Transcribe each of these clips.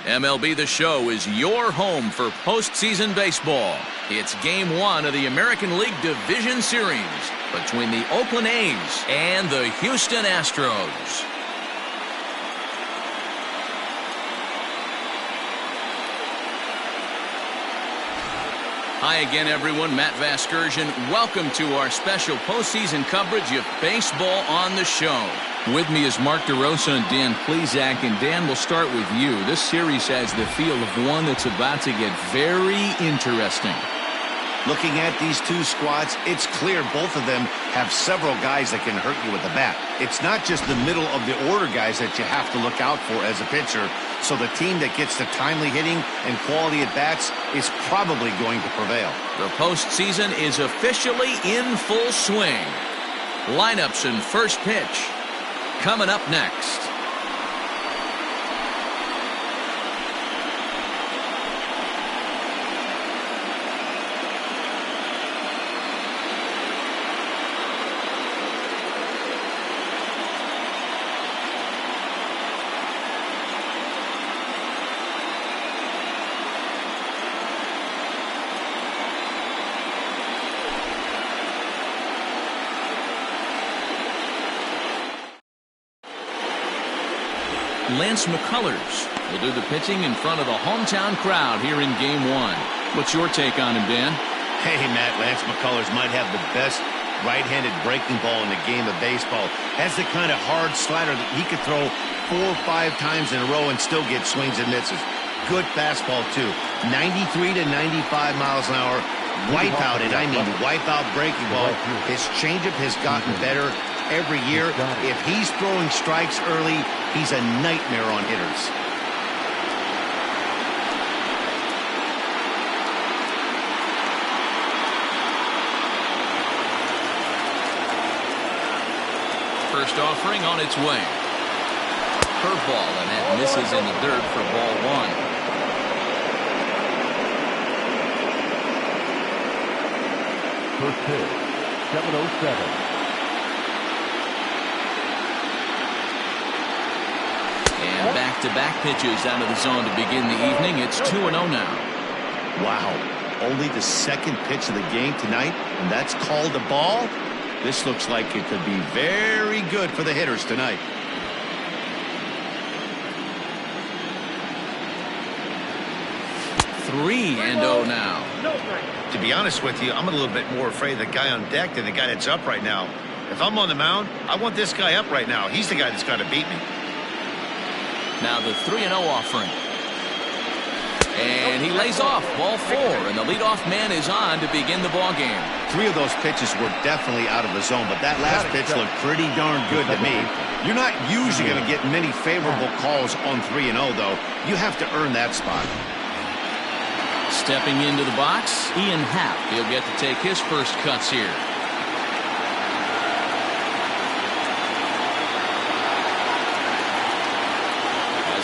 MLB The Show is your home for postseason baseball. It's Game 1 of the American League Division Series between the Oakland A's and the Houston Astros. Hi again, everyone. Matt Vasgersian. Welcome to our special postseason coverage of baseball on the show. With me is Mark DeRosa and Dan Plesac. And Dan, we'll start with you. This series has the feel of one that's about to get very interesting. Looking at these two squads, it's clear both of them have several guys that can hurt you with the bat. It's not just the middle of the order guys that you have to look out for as a pitcher. So the team that gets the timely hitting and quality at bats is probably going to prevail. The postseason is officially in full swing. Lineups and first pitch coming up next. Lance McCullers will do the pitching in front of the hometown crowd here in Game 1. What's your take on him, Dan? Hey, Matt, Lance McCullers might have the best right-handed breaking ball in the game of baseball. Has the kind of hard slider that he could throw 4 or 5 times in a row and still get swings and misses. Good fastball, too. 93 to 95 miles an hour. Wipeout, and I mean wipeout breaking ball. His changeup has gotten better every year. If he's throwing strikes early, he's a nightmare on hitters. First offering on its way. Curveball, and that misses in the dirt for ball 1. First pitch, 7:07. And back-to-back pitches out of the zone to begin the evening. It's 2-0 now. Wow. Only the second pitch of the game tonight, and that's called a ball? This looks like it could be very good for the hitters tonight. Three and 0 now. To be honest with you, I'm a little bit more afraid of the guy on deck than the guy that's up right now. If I'm on the mound, I want this guy up right now. He's the guy that's got to beat me. Now the 3-0 offering. And he lays off ball 4, and the leadoff man is on to begin the ball game. 3 of those pitches were definitely out of the zone, but that last pitch looked pretty darn good to me. You're not usually going to get many favorable calls on 3-0, though. You have to earn that spot. Stepping into the box, Ian Happ. He'll get to take his first cuts here.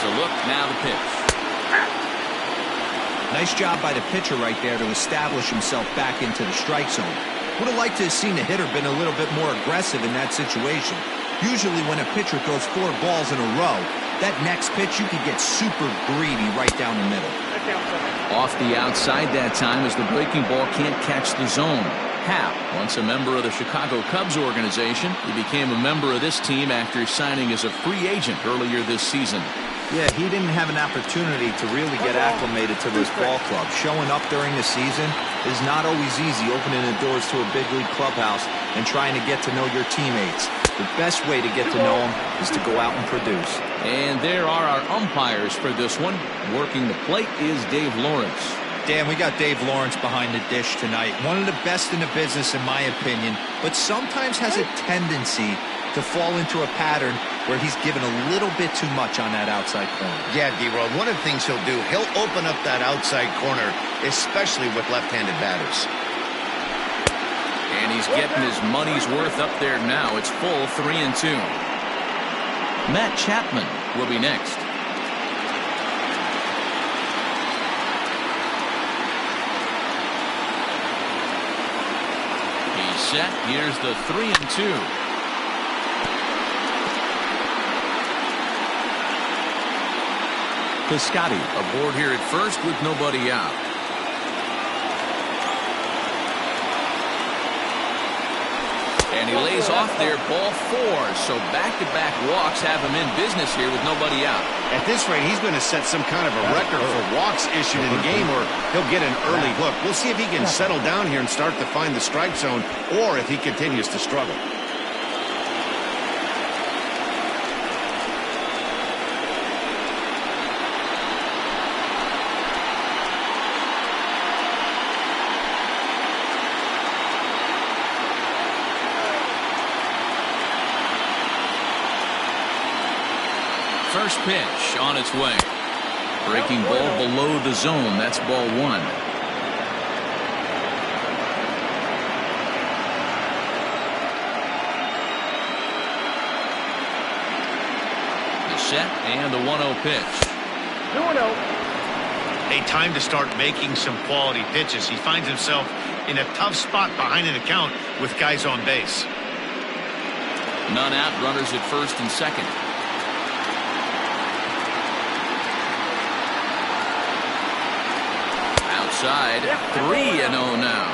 Look, now the pitch. Nice job by the pitcher right there to establish himself back into the strike zone. Would have liked to have seen the hitter been a little bit more aggressive in that situation. Usually when a pitcher throws 4 balls in a row, that next pitch you could get super greedy right down the middle. Off the outside that time as the breaking ball can't catch the zone. Happ, once a member of the Chicago Cubs organization, he became a member of this team after signing as a free agent earlier this season. Yeah, he didn't have an opportunity to really get acclimated to this ball club. Showing up during the season is not always easy, opening the doors to a big league clubhouse and trying to get to know your teammates. The best way to get to know them is to go out and produce. And there are our umpires for this one. Working the plate is Dave Lawrence. Dan, we got Dave Lawrence behind the dish tonight. One of the best in the business, in my opinion, but sometimes has a tendency to fall into a pattern where he's given a little bit too much on that outside corner. Yeah, D-Rod, one of the things he'll do, he'll open up that outside corner, especially with left-handed batters. And he's getting his money's worth up there now. It's full 3-2. Matt Chapman will be next. He's set. Here's the 3-2. Piscotti aboard here at first with nobody out. And he lays off there, ball 4. So back-to-back walks have him in business here with nobody out. At this rate, he's going to set some kind of a record for walks issued in the game, or he'll get an early hook. We'll see if he can settle down here and start to find the strike zone, or if he continues to struggle. First pitch on its way. Breaking ball below the zone. That's ball 1. The set and the 1-0 pitch. 2-0. Hey, time to start making some quality pitches. He finds himself in a tough spot behind an account with guys on base. None out. Runners at first and second. Outside, 3-0 now.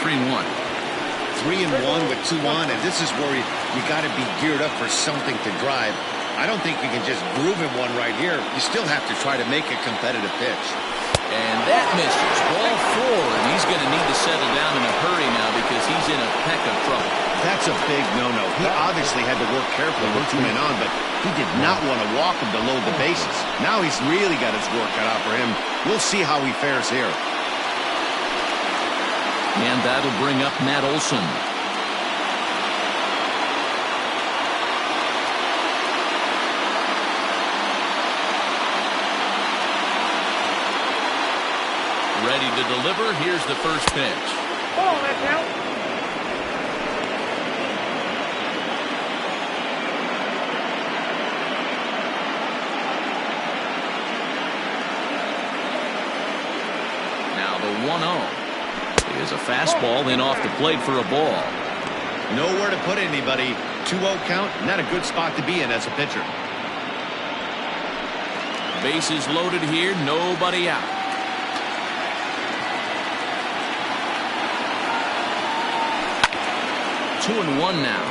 Three and one. 3-1 with 2 on, and this is where you got to be geared up for something to drive. I don't think you can just groove him one right here. You still have to try to make a competitive pitch. And that misses. Ball 4, and he's going to need to settle down in a hurry now because he's in a peck of trouble. That's a big no-no. He obviously had to work carefully with 2 men on, but he did not want to walk him to load the bases. Now he's really got his work cut out for him. We'll see how he fares here. And that'll bring up Matt Olson. Ready to deliver. Here's the first pitch. Ball, that's out. Now the 1-0 is a fastball, then off the plate for a ball. Nowhere to put anybody. 2-0 count, not a good spot to be in as a pitcher. Bases loaded here, nobody out. Two and one now.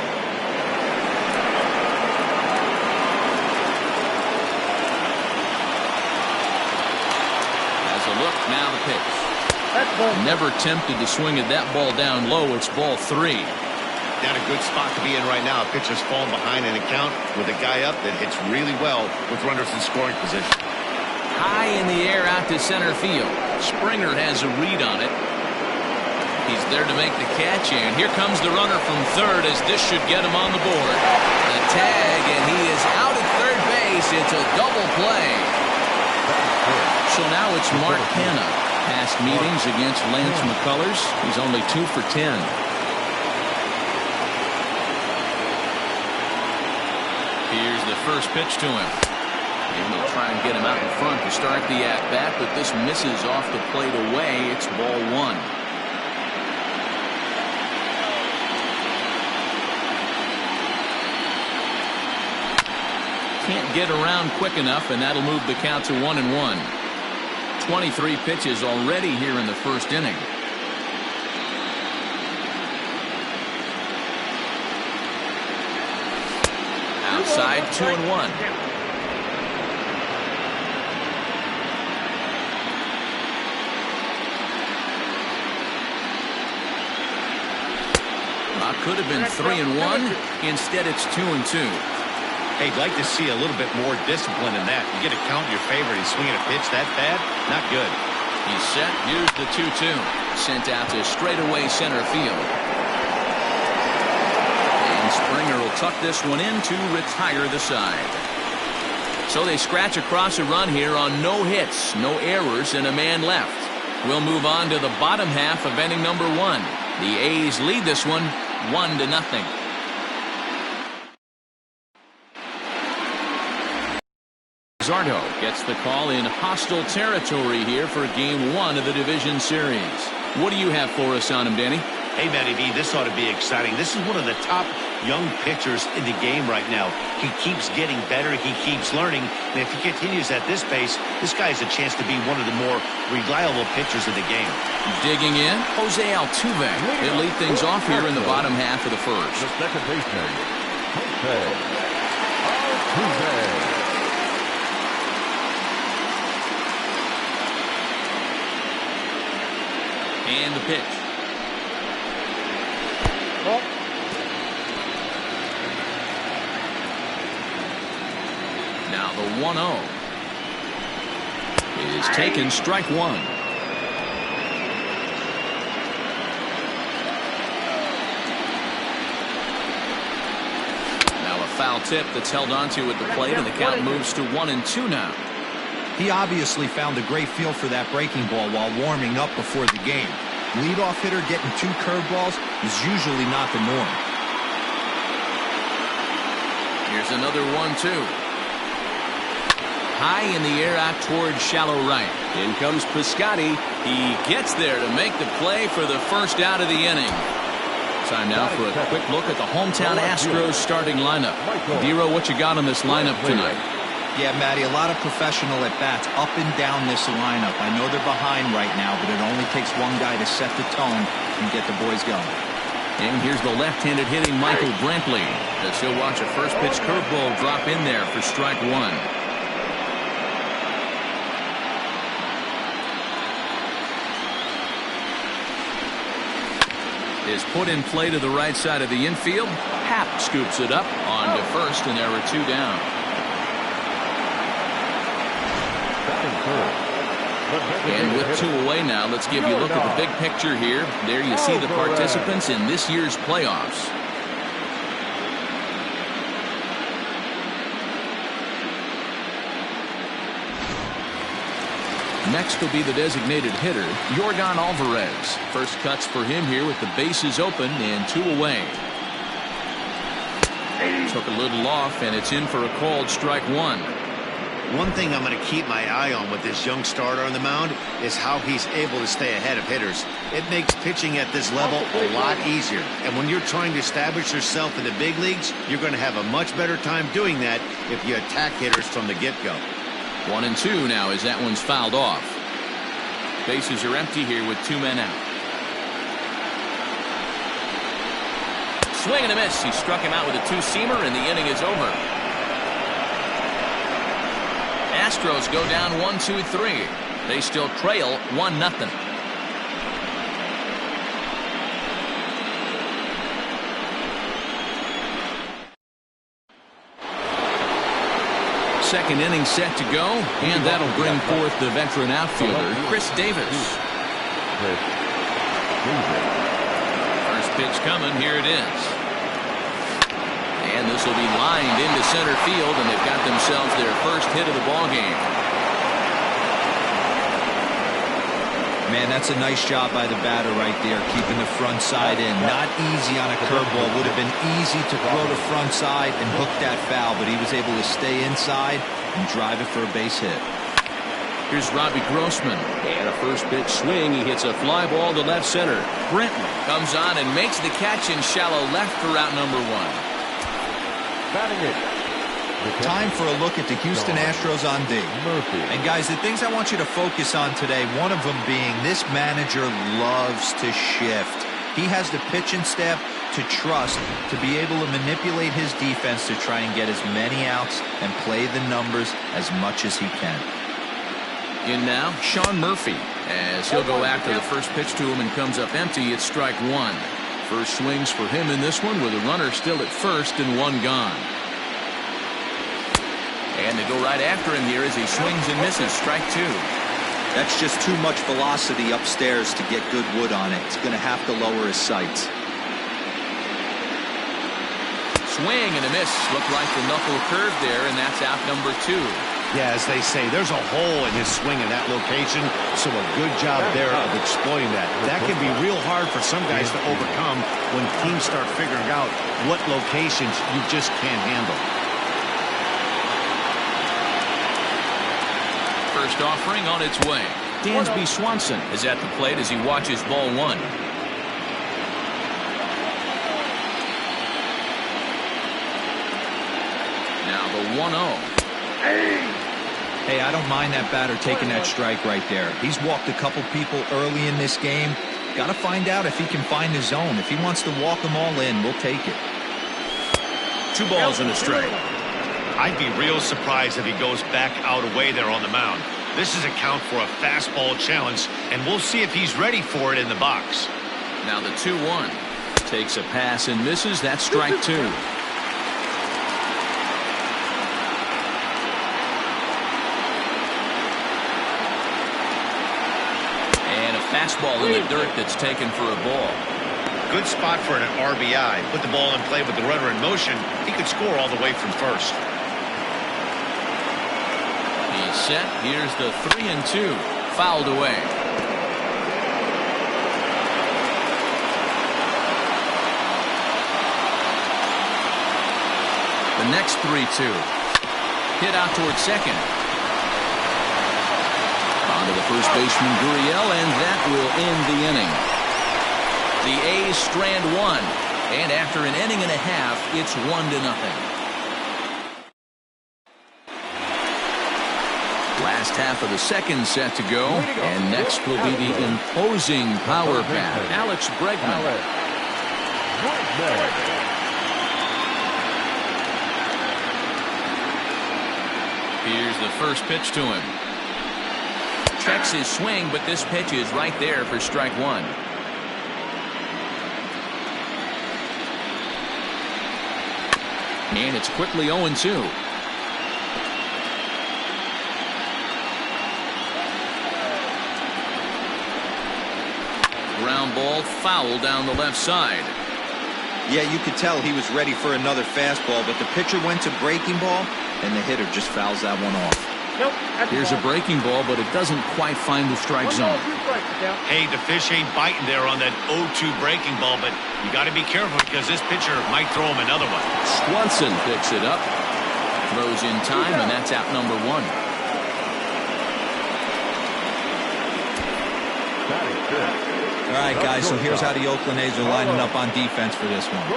Has a look, now the pitch. Never tempted to swing at that ball down low. It's ball 3. Not a good spot to be in right now. Pitcher's falling behind an account with a guy up that hits really well with runners in scoring position. High in the air out to center field. Springer has a read on it. He's there to make the catch, and here comes the runner from third as this should get him on the board. The tag, and he is out at third base. It's a double play. So now it's Mark Hanna. Past meetings against Lance McCullers. He's only 2 for 10. Here's the first pitch to him. And they'll try and get him out in front to start the at-bat, but this misses off the plate away. It's ball 1. Can't get around quick enough, and that'll move the count to 1-1. 23 pitches already here in the first inning. Outside, 2-1. Could have been 3-1. Instead, it's 2-2. Hey, I'd like to see a little bit more discipline in that. You get a count in your favor. He's swinging a pitch that bad? Not good. He's set. Here's the 2-2. Sent out to straightaway center field. And Springer will tuck this one in to retire the side. So they scratch across a run here on no hits, no errors, and a man left. We'll move on to the bottom half of inning number 1. The A's lead this one 1-0. Luzardo gets the call in hostile territory here for Game 1 of the Division Series. What do you have for us on him, Danny? Hey, Matty V, this ought to be exciting. This is one of the top young pitchers in the game right now. He keeps getting better. He keeps learning. And if he continues at this pace, this guy has a chance to be one of the more reliable pitchers in the game. Digging in, Jose Altuve. He'll lead things off here in the bottom half of the first. The second baseman, Jose Altuve. And the pitch. Ball. Now the 1-0 is taken, strike one. Now a foul tip that's held onto at the plate, and the count moves to 1-2 now. He obviously found a great feel for that breaking ball while warming up before the game. Leadoff hitter getting 2 curveballs is usually not the norm. Here's another 1-2. High in the air out towards shallow right. In comes Piscotty. He gets there to make the play for the first out of the inning. Time now for a quick look at the hometown Astros starting lineup. Dero, what you got on this lineup tonight? Yeah, Matty, a lot of professional at-bats up and down this lineup. I know they're behind right now, but it only takes one guy to set the tone and get the boys going. And here's the left-handed hitting Michael Brantley, as he'll watch a first-pitch curveball drop in there for strike one. Is put in play to the right side of the infield. Happ scoops it up on to first, and there are 2 down. And with 2 away now, let's give you a look at the big picture here. There you see the participants in this year's playoffs. Next will be the designated hitter, Yordan Alvarez. First cuts for him here with the bases open and 2 away. Took a little off, and it's in for a called strike one. One thing I'm going to keep my eye on with this young starter on the mound is how he's able to stay ahead of hitters. It makes pitching at this level a lot easier. And when you're trying to establish yourself in the big leagues, you're going to have a much better time doing that if you attack hitters from the get-go. 1-2 now as that one's fouled off. Bases are empty here with 2 men out. Swing and a miss. He struck him out with a 2-seamer, and the inning is over. Astros go down 1-2-3. They still trail 1-0. Second inning set to go, and that'll bring forth the veteran outfielder, Chris Davis. First pitch coming, here it is. And this will be lined into center field, and they've got themselves their first hit of the ball game. Man, that's a nice job by the batter right there, keeping the front side in. Not easy on a curveball. Would have been easy to throw the front side and hook that foul, but he was able to stay inside and drive it for a base hit. Here's Robbie Grossman. And a first pitch swing. He hits a fly ball to left center. Brenton comes on and makes the catch in shallow left for out number 1. Batting it. Time for a look at the Houston Astros on D. And guys, the things I want you to focus on today, one of them being this manager loves to shift. He has the pitching staff to trust to be able to manipulate his defense to try and get as many outs and play the numbers as much as he can. In now, Sean Murphy, as he'll go after the first pitch to him and comes up empty. It's strike one. First swings for him in this one with a runner still at first and 1 gone. And they go right after him here as he swings and misses. Strike 2. That's just too much velocity upstairs to get good wood on it. He's going to have to lower his sights. Swing and a miss. Looked like the knuckle curve there, and that's out number 2. Yeah, as they say, there's a hole in his swing in that location, so a good job there of exploiting that. That can be real hard for some guys to overcome when teams start figuring out what locations you just can't handle. first offering on its way. Dansby Swanson is at the plate as he watches ball one. Now the 1-0. Hey, I don't mind that batter taking that strike right there. He's walked a couple people early in this game. Got to find out if he can find the zone. If he wants to walk them all in, we'll take it. 2 balls and a strike. I'd be real surprised if he goes back out away there on the mound. This is a count for a fastball challenge, and we'll see if he's ready for it in the box. Now the 2-1. Takes a pass and misses. That's strike 2. And a fastball in the dirt that's taken for a ball. Good spot for an RBI. Put the ball in play with the runner in motion. He could score all the way from first. He's set. Here's the 3-2. Fouled away. The next 3-2. Hit out towards second. On to the first baseman, Gurriel, and that will end the inning. The A's strand one, and after an inning and a half, it's 1-0. Last half of the second set to go, and next will be the imposing power bat, Alex Bregman. Here's the first pitch to him. Checks his swing, but this pitch is right there for strike 1. And it's quickly 0-2. Ground ball foul down the left side. Yeah, you could tell he was ready for another fastball, but the pitcher went to breaking ball, and the hitter just fouls that one off. Nope, Here's a breaking ball, but it doesn't quite find the strike zone. Hey, the fish ain't biting there on that 0-2 breaking ball, but you got to be careful because this pitcher might throw him another one. Swanson picks it up, throws in time, and that's out number 1. All right, guys, so here's how the Oakland A's are lining up on defense for this one.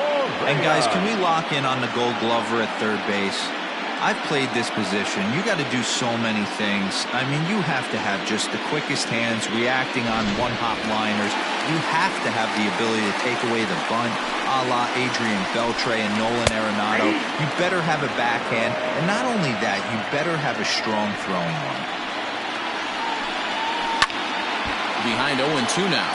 And, guys, can we lock in on the Gold Glover at third base? I've played this position. You got to do so many things. I mean, you have to have just the quickest hands, reacting on one-hop liners. You have to have the ability to take away the bunt, a la Adrian Beltre and Nolan Arenado. You better have a backhand, and not only that, you better have a strong throwing one. Behind 0-2 now.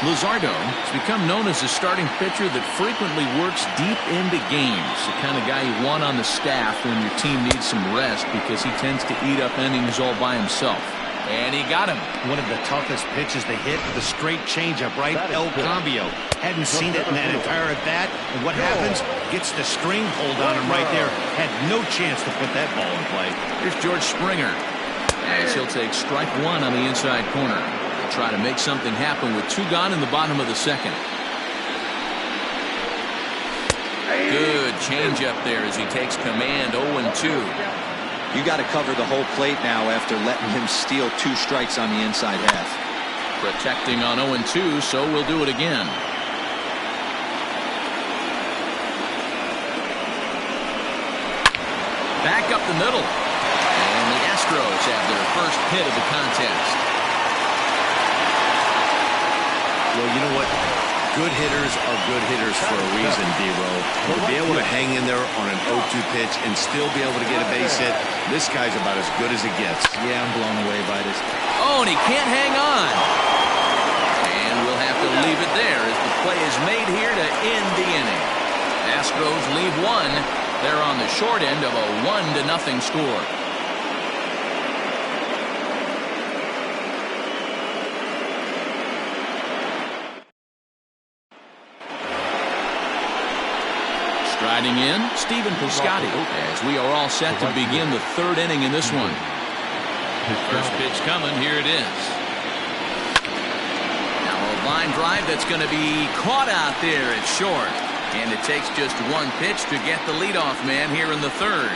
Luzardo has become known as a starting pitcher that frequently works deep into games. The kind of guy you want on the staff when your team needs some rest because he tends to eat up innings all by himself. And he got him. One of the toughest pitches to hit with a straight changeup, right? El Cambio. Hadn't seen it in that entire at-bat. And what happens? Gets the string pulled on him right there. Had no chance to put that ball in play. Here's George Springer as he'll take strike 1 on the inside corner. Try to make something happen with 2 gone in the bottom of the second. Good change up there as he takes command. 0-2. You got to cover the whole plate now after letting him steal 2 strikes on the inside half. Protecting on 0-2, so we'll do it again. Back up the middle. And the Astros have their first hit of the contest. Well, you know what? Good hitters are good hitters for a reason, D-Row. To be able to hang in there on an 0-2 pitch and still be able to get a base hit, this guy's about as good as it gets. Yeah, I'm blown away by this. Oh, and he can't hang on. And we'll have to leave it there as the play is made here to end the inning. Astros lead 1. They're on the short end of a 1-0 score. Striding in, Stephen Piscotty, as we are all set to begin the 3rd inning in this one. First pitch coming, here it is. Now a line drive that's going to be caught out there at short. And it takes just 1 pitch to get the leadoff man here in the 3rd.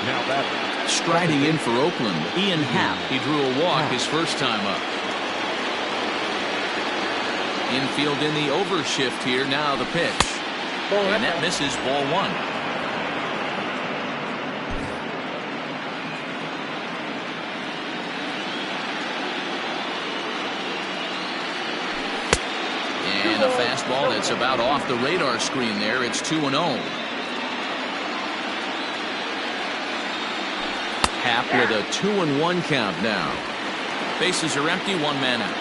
Now that Striding in for Oakland, Ian Happ. He drew a walk his first time up. Infield in the overshift here. Now the pitch. And that misses, ball one. And a fastball that's about off the radar screen there. It's 2-0. Happ with a 2-1 count now. Bases are empty, one man out.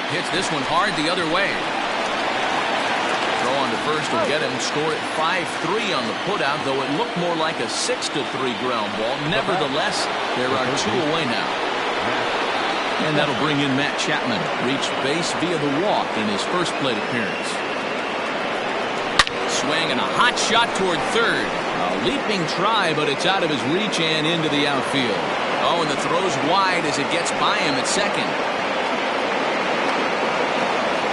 Hits this one hard the other way. Throw on to first will get him. Score at 5-3 on the putout, though it looked more like a 6-3 ground ball. Nevertheless, there are two away now. And that'll bring in Matt Chapman. Reached base via the walk in his first plate appearance. Swing and a hot shot toward third. A leaping try, but it's out of his reach and into the outfield. Oh, and the throw's wide as it gets by him at second.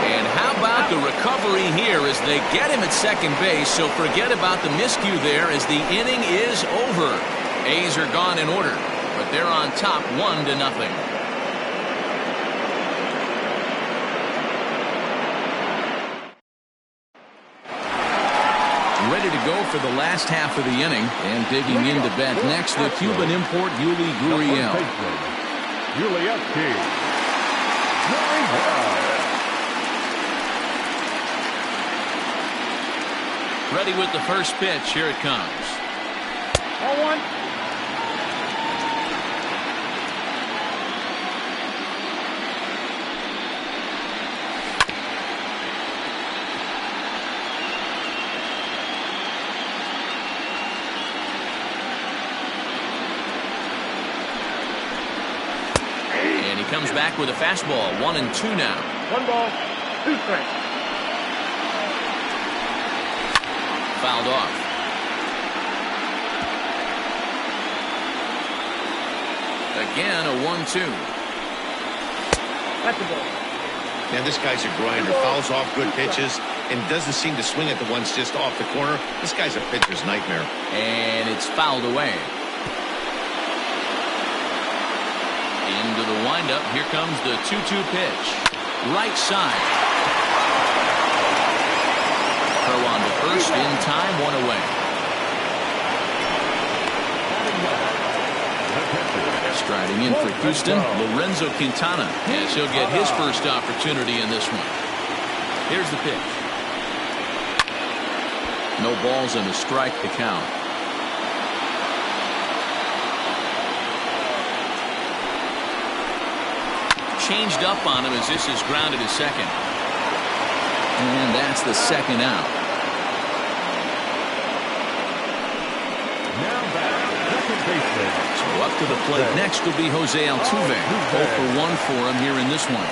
And how about the recovery here as they get him at second base, so forget about the miscue there as the inning is over. A's are gone in order, but they're on top 1-0. Ready to go for the last half of the inning, and digging into bat next, the Cuban import Yuli Gurriel. Ready with the first pitch. Here it comes. 0-1. And he comes back with a fastball. 1-2 now. 1 ball, 2 strikes. Fouled off. Again, a 1-2. That's a ball. Man, this guy's a grinder. Fouls off good pitches and doesn't seem to swing at the ones just off the corner. This guy's a pitcher's nightmare. And it's fouled away. Into the windup. Here comes the 2-2 pitch. Right side. Throw on to first in time, 1 away. Striding in for Houston, Lorenzo Quintana, as he'll get his first opportunity in this one. Here's the pitch. No balls and a strike to count. Changed up on him as this is grounded to second. And that's the second out. So up to the plate next will be Jose Altuve. 0 for 1 for him here in this one.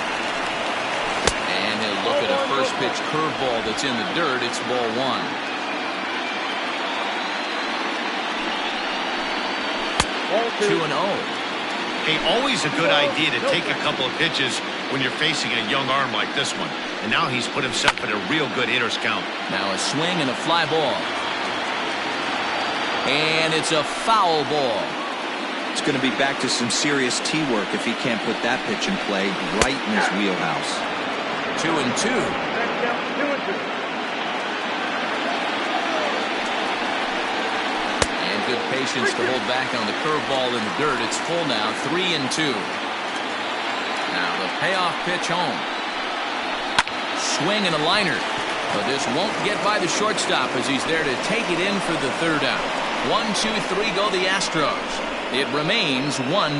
And he'll look at a first pitch curveball that's in the dirt. It's ball 1. Ball 2. 2-0. Hey, always a good idea to take a couple of pitches when you're facing a young arm like this one. And now he's put himself in a real good hitter's count. Now a swing and a fly ball. And it's a foul ball. It's going to be back to some serious tee work if he can't put that pitch in play right in his wheelhouse. 2-2. That's down 2-2. And good patience to hold back on the curveball in the dirt. It's full now. 3-2. Now the payoff pitch home. Swing and a liner. But this won't get by the shortstop as he's there to take it in for the third out. 1-2-3 go the Astros. It remains 1-0.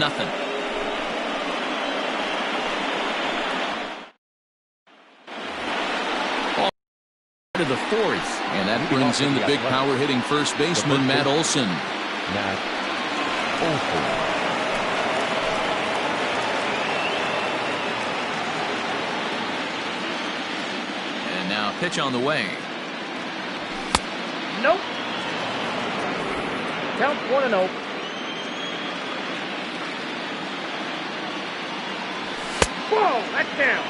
To the fourth, and that brings in the big power hitting first baseman Matt Olson. And now pitch on the way. Nope. Count 1-0. Whoa, that's down.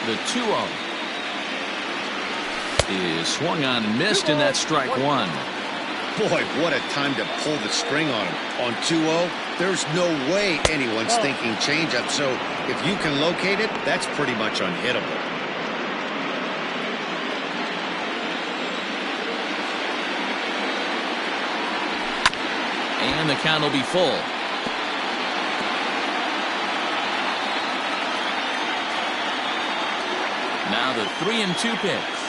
The 2-0. Is swung on and missed, and that's strike one. Boy, what a time to pull the string on him. On 2-0, there's no way anyone's thinking changeup. So if you can locate it, that's pretty much unhittable. And the count will be full. Now the 3-2 pitch.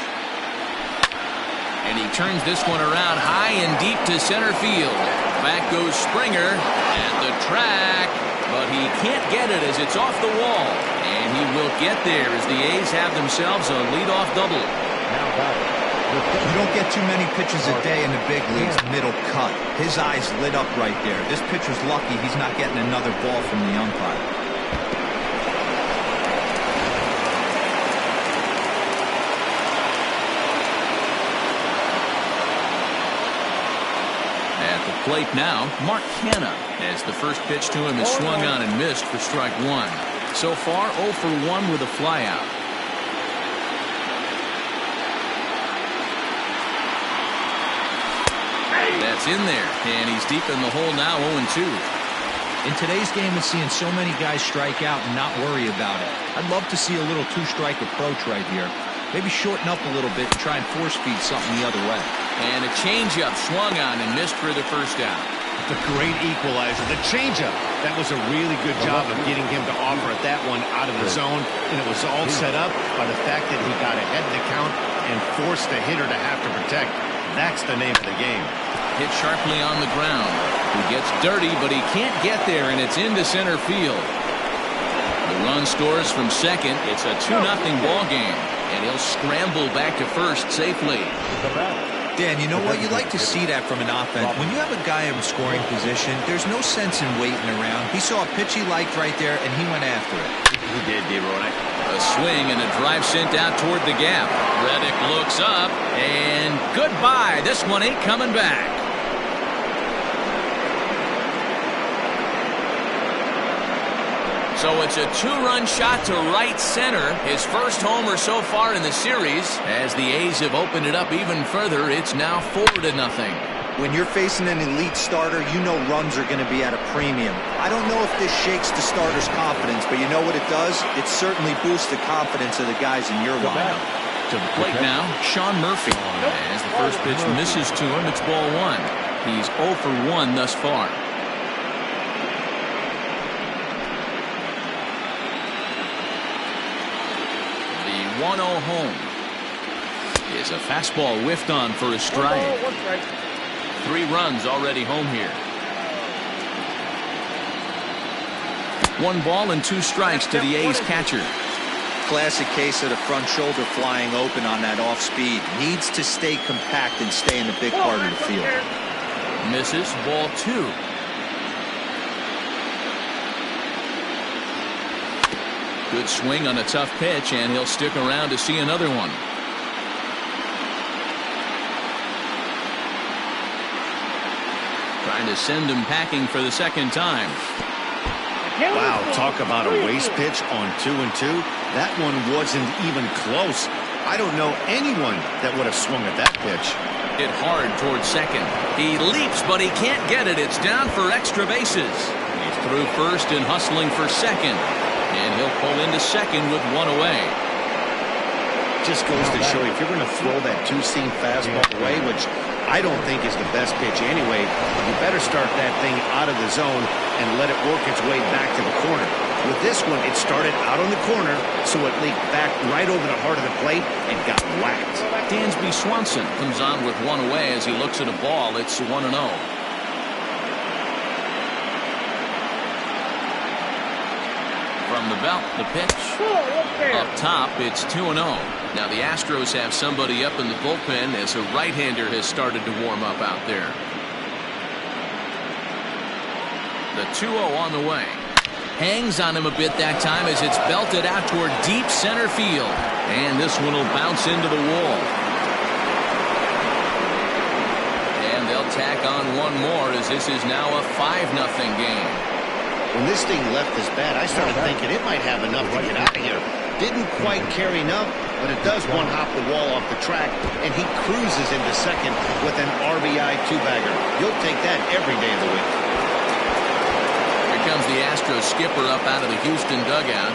And he turns this one around high and deep to center field. Back goes Springer at the track, but he can't get it as it's off the wall. And he will get there as the A's have themselves a leadoff double. You don't get too many pitches a day in the big leagues middle cut. His eyes lit up right there. This pitcher's lucky he's not getting another ball from the umpire. Plate now, Mark Hanna, as the first pitch to him is swung on and missed for strike one. So far, 0 for 1 with a flyout. That's in there, and he's deep in the hole now, 0-2. In today's game, we're seeing so many guys strike out and not worry about it. I'd love to see a little two-strike approach right here. Maybe shorten up a little bit and try and force feed something the other way. And a changeup swung on and missed for the first out. The great equalizer, the changeup. That was a really good job of getting him to offer at that one out of the zone. And it was all set up by the fact that he got ahead of the count and forced the hitter to have to protect. That's the name of the game. Hit sharply on the ground. He gets dirty, but he can't get there, and it's into center field. The run scores from second. It's a 2-0 ball game. And he'll scramble back to first safely. Dan, you know what? You like to see that from an offense. When you have a guy in scoring position, there's no sense in waiting around. He saw a pitch he liked right there, and he went after it. He did, D-Roy. A swing and a drive sent out toward the gap. Reddick looks up, and goodbye. This one ain't coming back. So it's a 2-run shot to right center. His first homer so far in the series. As the A's have opened it up even further, it's now 4-0. When you're facing an elite starter, you know runs are going to be at a premium. I don't know if this shakes the starter's confidence, but you know what it does? It certainly boosts the confidence of the guys in your lineup. To the plate now, Sean Murphy. As the first pitch misses to him, it's ball one. He's 0 for 1 thus far. The 1-0 home is a fastball whiffed on for a strike. 3 runs already home here. 1 ball and 2 strikes to the A's catcher. Classic case of the front shoulder flying open on that off speed. Needs to stay compact and stay in the big part of the field. Misses, ball 2. Good swing on a tough pitch, and he'll stick around to see another one. Trying to send him packing for the second time. Wow, talk about a waste pitch on 2-2. That one wasn't even close. I don't know anyone that would have swung at that pitch. Hit hard towards second. He leaps, but he can't get it. It's down for extra bases. He's through first and hustling for second. And he'll pull into second with 1 away. Just goes to show you, if you're going to throw that two-seam fastball away, which I don't think is the best pitch anyway, you better start that thing out of the zone and let it work its way back to the corner. With this one, it started out on the corner, so it leaked back right over the heart of the plate and got whacked. Dansby Swanson comes on with 1 away as he looks at a ball. It's 1-0. From the belt, the pitch. Up top, it's 2-0. Now the Astros have somebody up in the bullpen as a right-hander has started to warm up out there. The 2-0 on the way. Hangs on him a bit that time as it's belted out toward deep center field. And this one will bounce into the wall. And they'll tack on 1 more as this is now a 5-0 game. When this thing left his bat, I started thinking it might have enough to get out of here. Didn't quite carry enough, but it does one-hop the wall off the track, and he cruises into second with an RBI two-bagger. You'll take that every day of the week. Here comes the Astros skipper up out of the Houston dugout,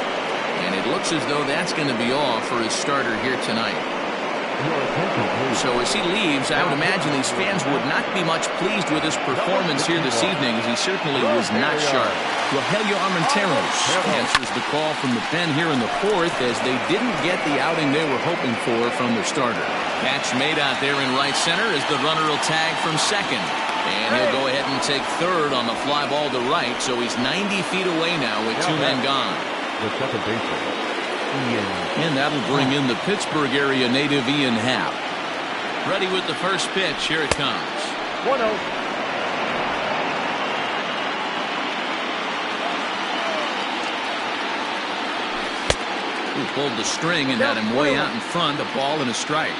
and it looks as though that's going to be all for his starter here tonight. So as he leaves, I would imagine these fans would not be much pleased with his performance here this evening, as he certainly was not sharp. Rogelio Armenteros answers the call from the pen here in the fourth, as they didn't get the outing they were hoping for from their starter. Catch made out there in right center as the runner will tag from second. And he'll go ahead and take third on the fly ball to right, so he's 90 feet away now with two men gone. The second baseman. And that'll bring in the Pittsburgh area native Ian Happ. Ready with the first pitch. Here it comes. 1-0. Who pulled the string and had him way out in front, a ball and a strike.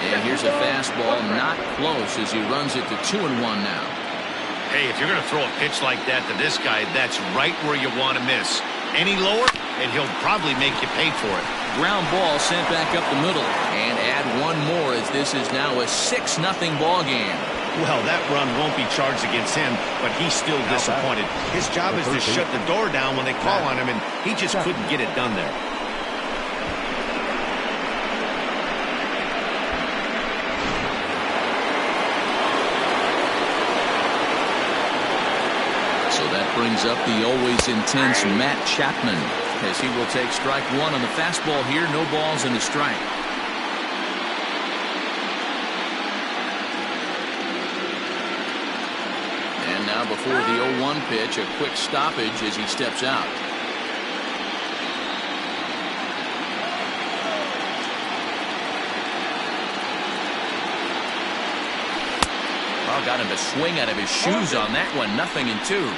And here's a fastball, not close, as he runs it to 2-1 now. Hey, if you're going to throw a pitch like that to this guy, that's right where you want to miss. Any lower, and he'll probably make you pay for it. Ground ball sent back up the middle. And add one more, as this is now a 6-0 ball game. Well, that run won't be charged against him, but he's still disappointed. His job is to shut the door down when they call on him, and he just couldn't get it done there. Brings up the always intense Matt Chapman, as he will take strike one on the fastball here. No balls and a strike. And now before the 0-1 pitch, a quick stoppage as he steps out. Oh, got him to swing out of his shoes on that one. 0-2.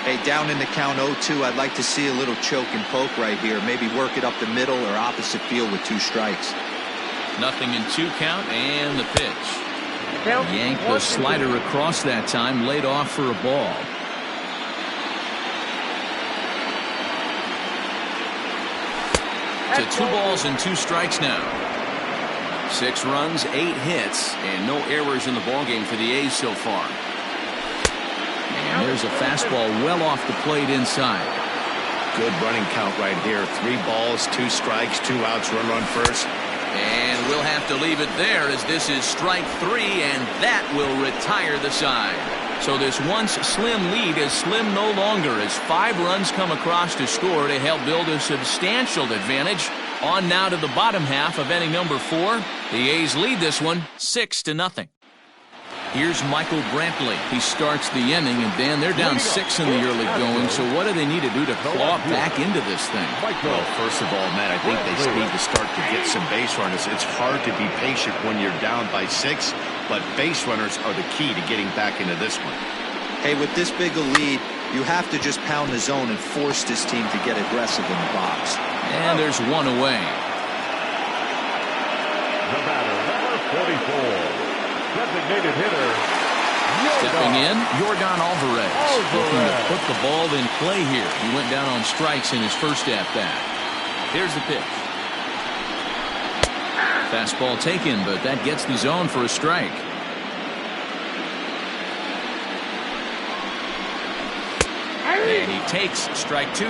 Hey, down in the count 0-2, I'd like to see a little choke and poke right here. Maybe work it up the middle or opposite field with 2 strikes. 0-2 count, and the pitch. Yanked the slider across that time, laid off for a ball. To 2 balls and 2 strikes now. 6 runs, 8 hits, and no errors in the ballgame for the A's so far. And there's a fastball well off the plate inside. Good running count right here. 3 balls, 2 strikes, 2 outs, run first. And we'll have to leave it there, as this is strike 3, and that will retire the side. So this once slim lead is slim no longer, as 5 runs come across to score to help build a substantial advantage. On now to the bottom half of inning number 4. The A's lead this one 6-0. Here's Michael Brantley. He starts the inning, and Dan, they're down 6 in the early going, so what do they need to do to claw back into this thing? Well, first of all, Matt, I think they need to start to get some base runners. It's hard to be patient when you're down by 6, but base runners are the key to getting back into this one. Hey, with this big a lead, you have to just pound the zone and force this team to get aggressive in the box. And there's 1 away. The batter, number 44. Designated hitter. Stepping in, Yordan Alvarez. Looking to put the ball in play here. He went down on strikes in his first at-bat. Here's the pitch. Fastball taken, but that gets the zone for a strike. And he takes strike 2.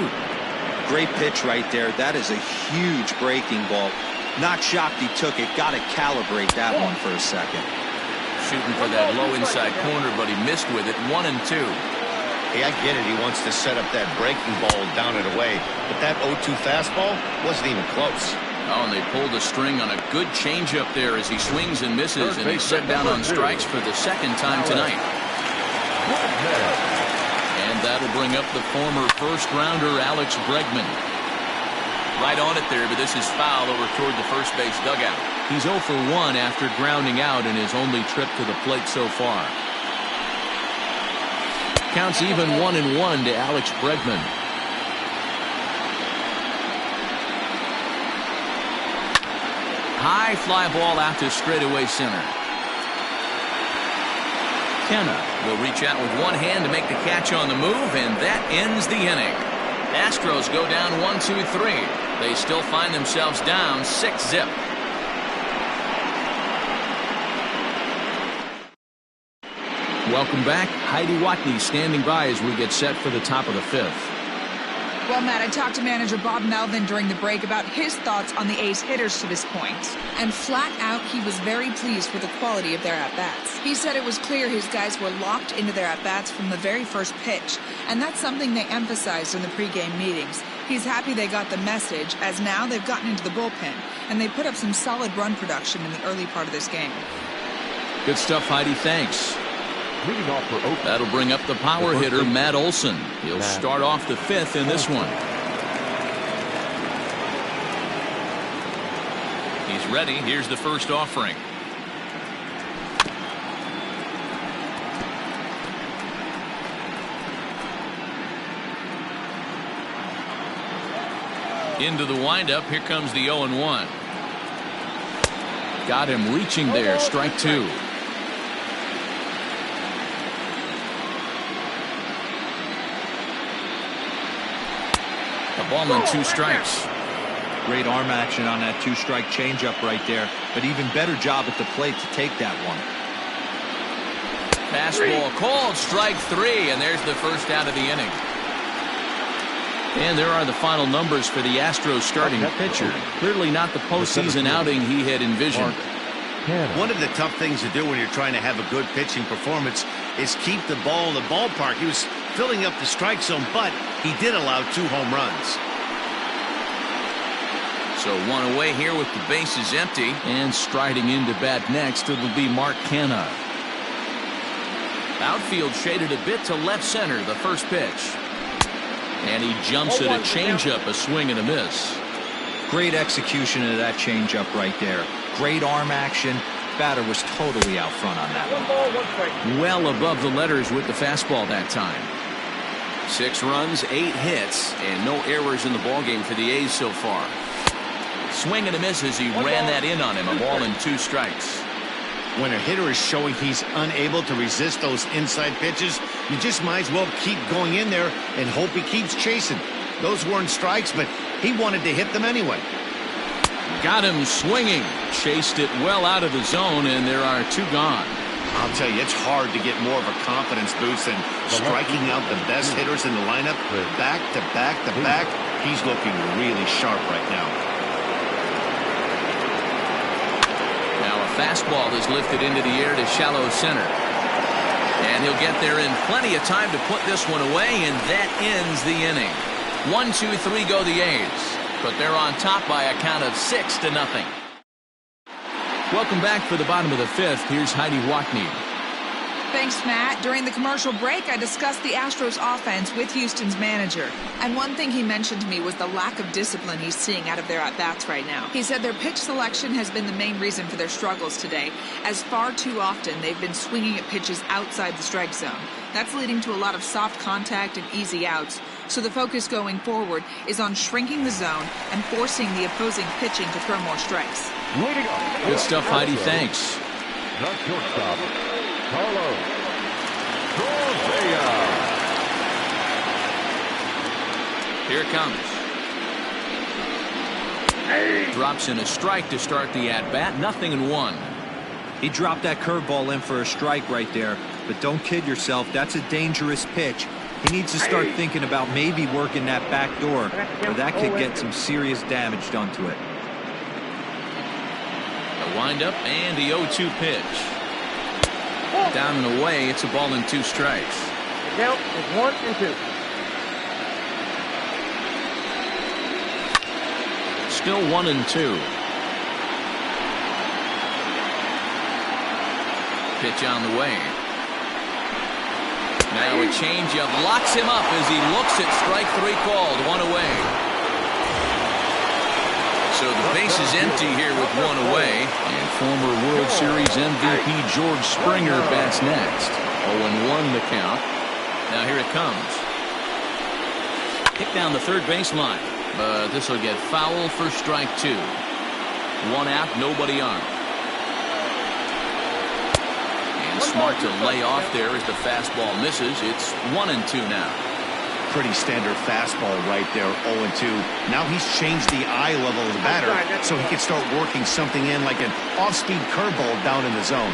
Great pitch right there. That is a huge breaking ball. Not shocked he took it. Got to calibrate that one for a second. Shooting for that low inside corner, but he missed with it. 1-2. Hey, I get it. He wants to set up that breaking ball down and away. But that 0-2 fastball wasn't even close. Oh, and they pulled a string on a good changeup there as he swings and misses, and he's set down on strikes for the 2nd time tonight. And that'll bring up the former first-rounder Alex Bregman. Right on it there, but this is foul over toward the first base dugout. He's 0 for 1 after grounding out in his only trip to the plate so far. Counts even 1-1 to Alex Bregman. High fly ball out to straightaway center. McKenna will reach out with one hand to make the catch on the move, and that ends the inning. Astros go down 1-2-3. They still find themselves down 6-zip. Welcome back. Heidi Watney standing by as we get set for the top of the fifth. Well, Matt, I talked to manager Bob Melvin during the break about his thoughts on the A's hitters to this point. And flat out, he was very pleased with the quality of their at-bats. He said it was clear his guys were locked into their at-bats from the very first pitch. And that's something they emphasized in the pregame meetings. He's happy they got the message, as now they've gotten into the bullpen. And they put up some solid run production in the early part of this game. Good stuff, Heidi. Thanks. Leading off for Oakland. That'll bring up the power hitter, Matt Olson. He'll start off the fifth in this one. He's ready. Here's the first offering. Into the windup. Here comes the 0-1. Got him reaching there. Strike two. A ball and 2 strikes. Great arm action on that two-strike changeup right there, but even better job at the plate to take that one. Fastball called, strike 3, and there's the first out of the inning. And there are the final numbers for the Astros starting pitcher. Clearly not the postseason outing he had envisioned. One of the tough things to do when you're trying to have a good pitching performance is keep the ball in the ballpark. He was filling up the strike zone, but he did allow 2 home runs. So one away here with the bases empty. And striding into bat next, it'll be Mark Canha. Outfield shaded a bit to left center, the first pitch. And he jumps at a changeup, a swing and a miss. Great execution of that changeup right there. Great arm action. Batter was totally out front on that one. Well above the letters with the fastball that time. 6 runs, 8 hits, and no errors in the ballgame for the A's so far. Swing and a miss as he ran that in on him. A ball and 2 strikes. When a hitter is showing he's unable to resist those inside pitches, you just might as well keep going in there and hope he keeps chasing. Those weren't strikes, but he wanted to hit them anyway. Got him swinging. Chased it well out of the zone, and there are 2 gone. I'll tell you, it's hard to get more of a confidence boost than striking out the best hitters in the lineup back to back to back. He's looking really sharp right now. Now a fastball is lifted into the air to shallow center. And he'll get there in plenty of time to put this one away, and that ends the inning. 1-2-3 go the A's, but they're on top by a count of 6-0. Welcome back for the bottom of the fifth. Here's Heidi Watney. Thanks, Matt. During the commercial break, I discussed the Astros offense with Houston's manager. And one thing he mentioned to me was the lack of discipline he's seeing out of their at-bats right now. He said their pitch selection has been the main reason for their struggles today, as far too often they've been swinging at pitches outside the strike zone. That's leading to a lot of soft contact and easy outs. So the focus going forward is on shrinking the zone and forcing the opposing pitching to throw more strikes. Good stuff, Heidi. Thanks. The shortstop, Carlos Correa. Here it comes. Drops in a strike to start the at-bat. 0-1. He dropped that curveball in for a strike right there. But don't kid yourself. That's a dangerous pitch. He needs to start thinking about maybe working that back door, or that could get some serious damage done to it. The windup and the 0-2 pitch. Down and away. It's a ball and 2 strikes. The count is 1-2. Still 1-2. Pitch on the way. Now a changeup locks him up as he looks at strike 3 called. 1 away. So the base is empty here with 1 away. And former World Series MVP George Springer bats next. 0-1 the count. Now here it comes. Kick down the third baseline. But this will get foul for strike 2. 1 out, nobody on. And smart to lay off there as the fastball misses. It's 1-2 now. Pretty standard fastball right there, 0-2. Now he's changed the eye level of the batter so he can start working something in like an off-speed curveball down in the zone.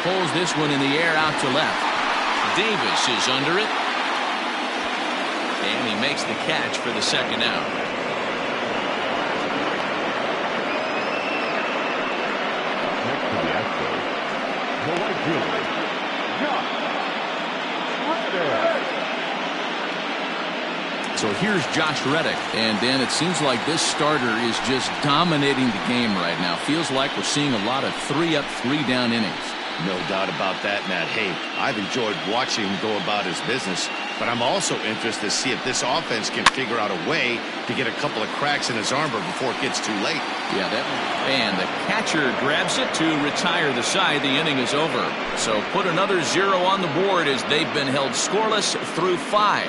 Pulls this one in the air out to left. Davis is under it. And he makes the catch for the second out. Next to the Astros, the right fielder, Josh Reddick. So here's Josh Reddick. And Dan, it seems like this starter is just dominating the game right now. Feels like we're seeing a lot of 3-up, 3-down innings. No doubt about that, Matt. Hey, I've enjoyed watching him go about his business, but I'm also interested to see if this offense can figure out a way to get a couple of cracks in his armor before it gets too late. Yeah, and the catcher grabs it to retire the side. The inning is over. So put another 0 on the board as they've been held scoreless through 5.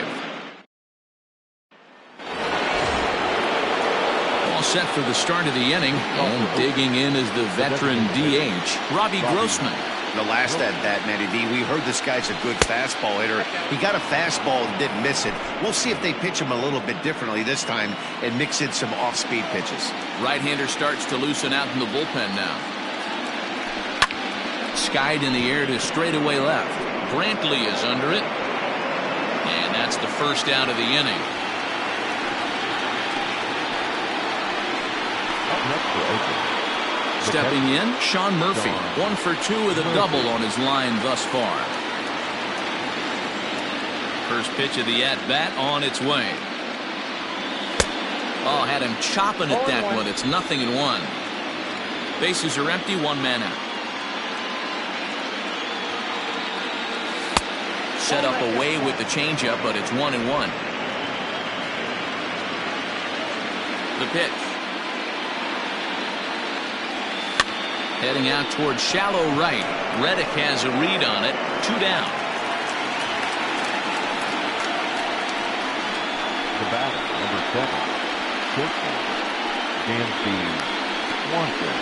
All set for the start of the inning, and digging in is the veteran DH, Robbie Grossman. The last at-bat, Matty D, we heard this guy's a good fastball hitter. He got a fastball and didn't miss it. We'll see if they pitch him a little bit differently this time and mix in some off-speed pitches. Right-hander starts to loosen out in the bullpen now. Skied in the air to straightaway left. Brantley is under it. And that's the first out of the inning. Up next for Oakland. Stepping in, Sean Murphy. 1 for 2 with a double on his line thus far. First pitch of the at-bat on its way. Oh, had him chopping at that one. It's 0-1. Bases are empty, 1 man out. Set up away with the changeup, but it's 1-1. The pitch. Heading out towards shallow right. Reddick has a read on it. 2 down. The batter, number 7, shortstop, Dansby Swanson.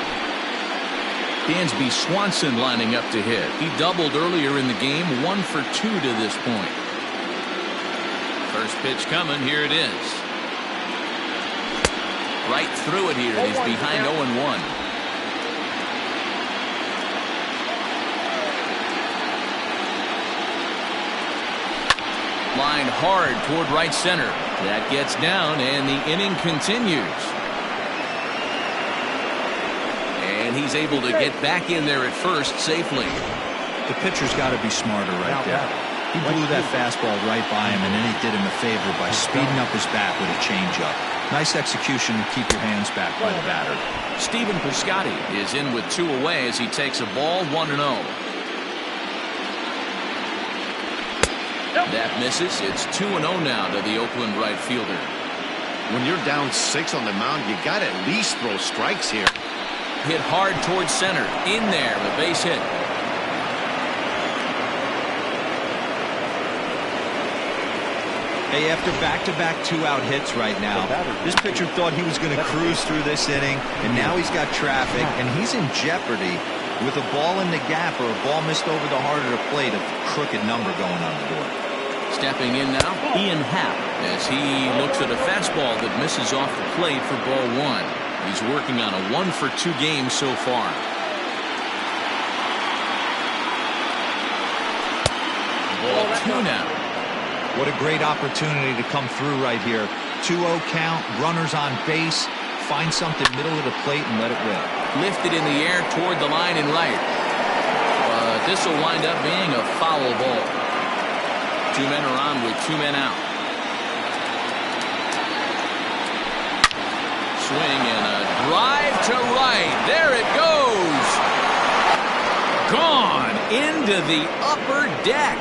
Dansby Swanson lining up to hit. He doubled earlier in the game. 1 for 2 to this point. First pitch coming. Here it is. Right through it here. He's behind 0-1. Line hard toward right center. That gets down, and the inning continues. And he's able to get back in there at first safely. The pitcher's got to be smarter right there. He blew that fastball right by him, and then he did him a favor by speeding up his bat with a changeup. Nice execution to keep your hands back by the batter. Stephen Piscotty is in with 2 away as he takes a ball 1-0. That misses. It's 2-0 now to the Oakland right fielder. When you're down 6 on the mound, you got to at least throw strikes here. Hit hard towards center. In there, a base hit. Hey, after back-to-back 2-out hits right now, this pitcher thought he was going to cruise through this inning, and now he's got traffic, and he's in jeopardy with a ball in the gap or a ball missed over the heart of the plate, a crooked number going on the board. Stepping in now, Ian Happ, as he looks at a fastball that misses off the plate for ball 1. He's working on a 1 for 2 game so far. Ball 2 now. What a great opportunity to come through right here. 2-0 count, runners on base. Find something middle of the plate and let it rip. Lifted in the air toward the line and right. But this will wind up being a foul ball. 2 men are on with 2 men out. Swing and a drive to right. There it goes. Gone into the upper deck.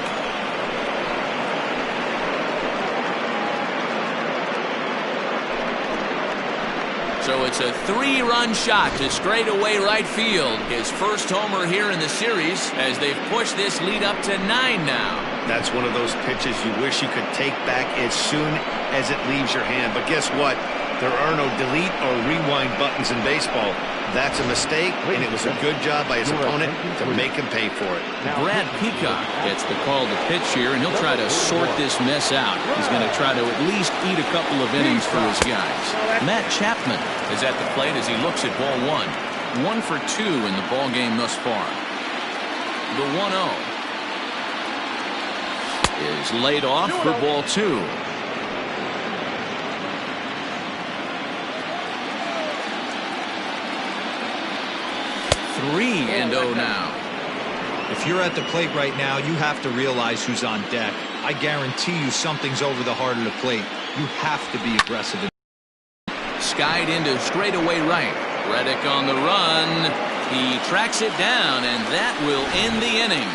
So it's a 3-run shot to straightaway right field. His first homer here in the series as they've pushed this lead up to 9 now. That's one of those pitches you wish you could take back as soon as it leaves your hand. But guess what? There are no delete or rewind buttons in baseball. That's a mistake, and it was a good job by his opponent to make him pay for it. Brad Peacock gets the call to pitch here, and he'll try to sort this mess out. He's going to try to at least eat a couple of innings for his guys. Matt Chapman is at the plate as he looks at ball 1. 1 for 2 in the ball game thus far. The 1-0 is laid off for ball 2. 3-0 now. If you're at the plate right now, you have to realize who's on deck. I guarantee you something's over the heart of the plate. You have to be aggressive. Skied into straightaway right. Reddick on the run. He tracks it down, and that will end the inning.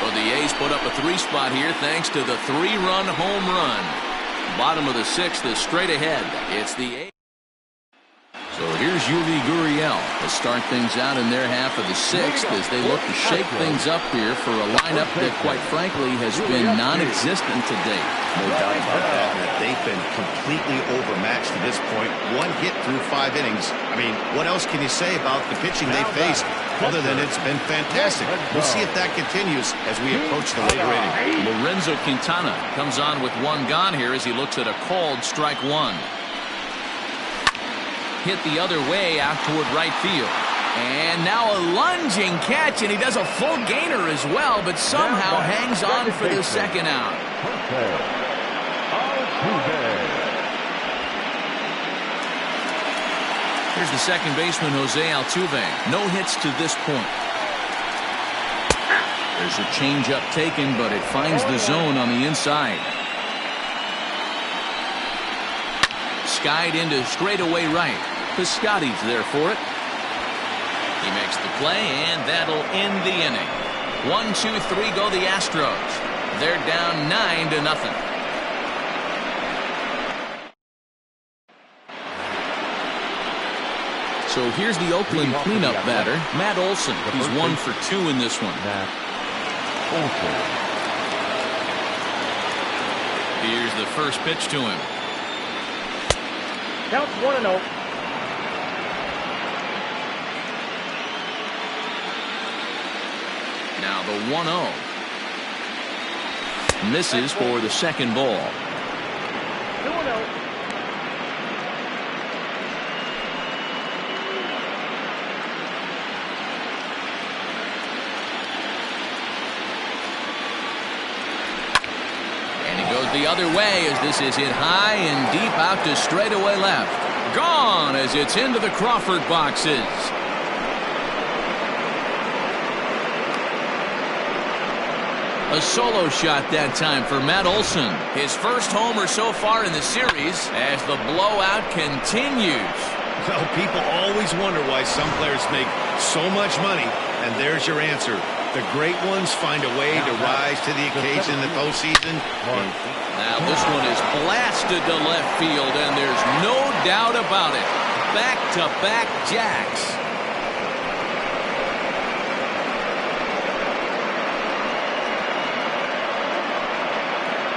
Well, the A's put up a 3-spot here thanks to the 3-run home run. Bottom of the 6th is straight ahead. It's the A's. So here's Yuli Gurriel to start things out in their half of the 6th as they look to shake things up here for a lineup that, quite frankly, has been non-existent to date. No doubt about that, Matt. They've been completely overmatched to this point. 1 hit through 5 innings. I mean, what else can you say about the pitching they faced other than it's been fantastic? We'll see if that continues as we approach the later inning. Lorenzo Quintana comes on with 1 gone here as he looks at a called strike 1. Hit the other way out toward right field. And now a lunging catch, and he does a full gainer as well, but somehow hangs on for the 2nd out. Here's the second baseman, Jose Altuve. No hits to this point. There's a changeup taken, but it finds the zone on the inside. Skied into straightaway right. Piscotty's there for it. He makes the play, and that'll end the inning. 1, 2, 3 go the Astros. They're down 9-0. So here's the Oakland cleanup batter, Matt Olson. He's 1 for 2 in this one. Here's the first pitch to him. Count 1-0. Now the 1-0. Misses for the 2nd ball. 2-0. And he goes the other way as this is hit high and deep out to straightaway left. Gone as it's into the Crawford boxes. A solo shot that time for Matt Olson. His first homer so far in the series as the blowout continues. Well, people always wonder why some players make so much money, and there's your answer. The great ones find a way to rise to the occasion in the postseason. Now this one is blasted to left field, and there's no doubt about it. Back-to-back jacks.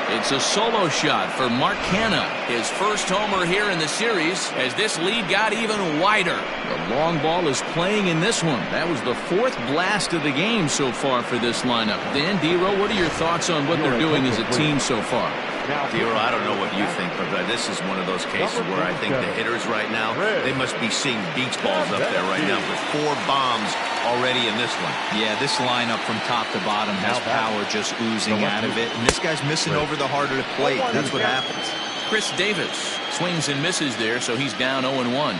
It's a solo shot for Mark Canha, his first homer here in the series as this lead got even wider. The long ball is playing in this one. That was the 4th blast of the game so far for this lineup. Dan Dero, what are your thoughts on what they're doing as a team so far? Dero, I don't know what you think, but this is one of those cases where I think the hitters right now, they must be seeing beach balls up there right now with 4 bombs already in this one. Yeah, this lineup from top to bottom has power just oozing out of it, and this guy's missing over the heart of the plate. That's what happens. Chris Davis swings and misses there, so he's down 0-1.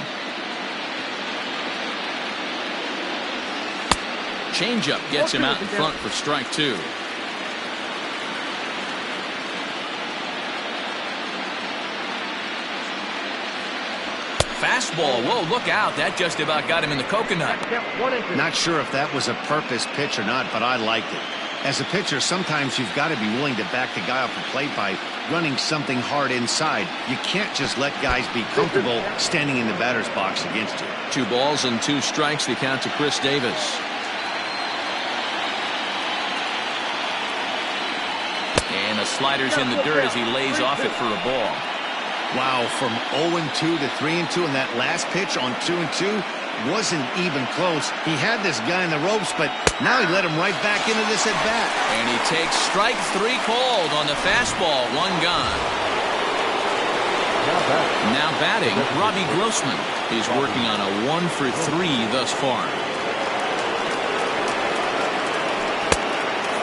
Changeup gets him out in front for strike 2. Fastball. Whoa, look out. That just about got him in the coconut. Not sure if that was a purpose pitch or not, but I liked it. As a pitcher, sometimes you've got to be willing to back the guy off the plate by running something hard inside. You can't just let guys be comfortable standing in the batter's box against you. 2 balls and 2 strikes, the count to Chris Davis. And the slider's in the dirt as he lays off it for a ball. Wow, from 0-2 to 3-2, and that last pitch on 2-2 wasn't even close. He had this guy in the ropes, but now he let him right back into this at bat. And he takes strike 3 called on the fastball. 1 gone. Now batting, Robbie Grossman. He's working on a 1 for 3 thus far.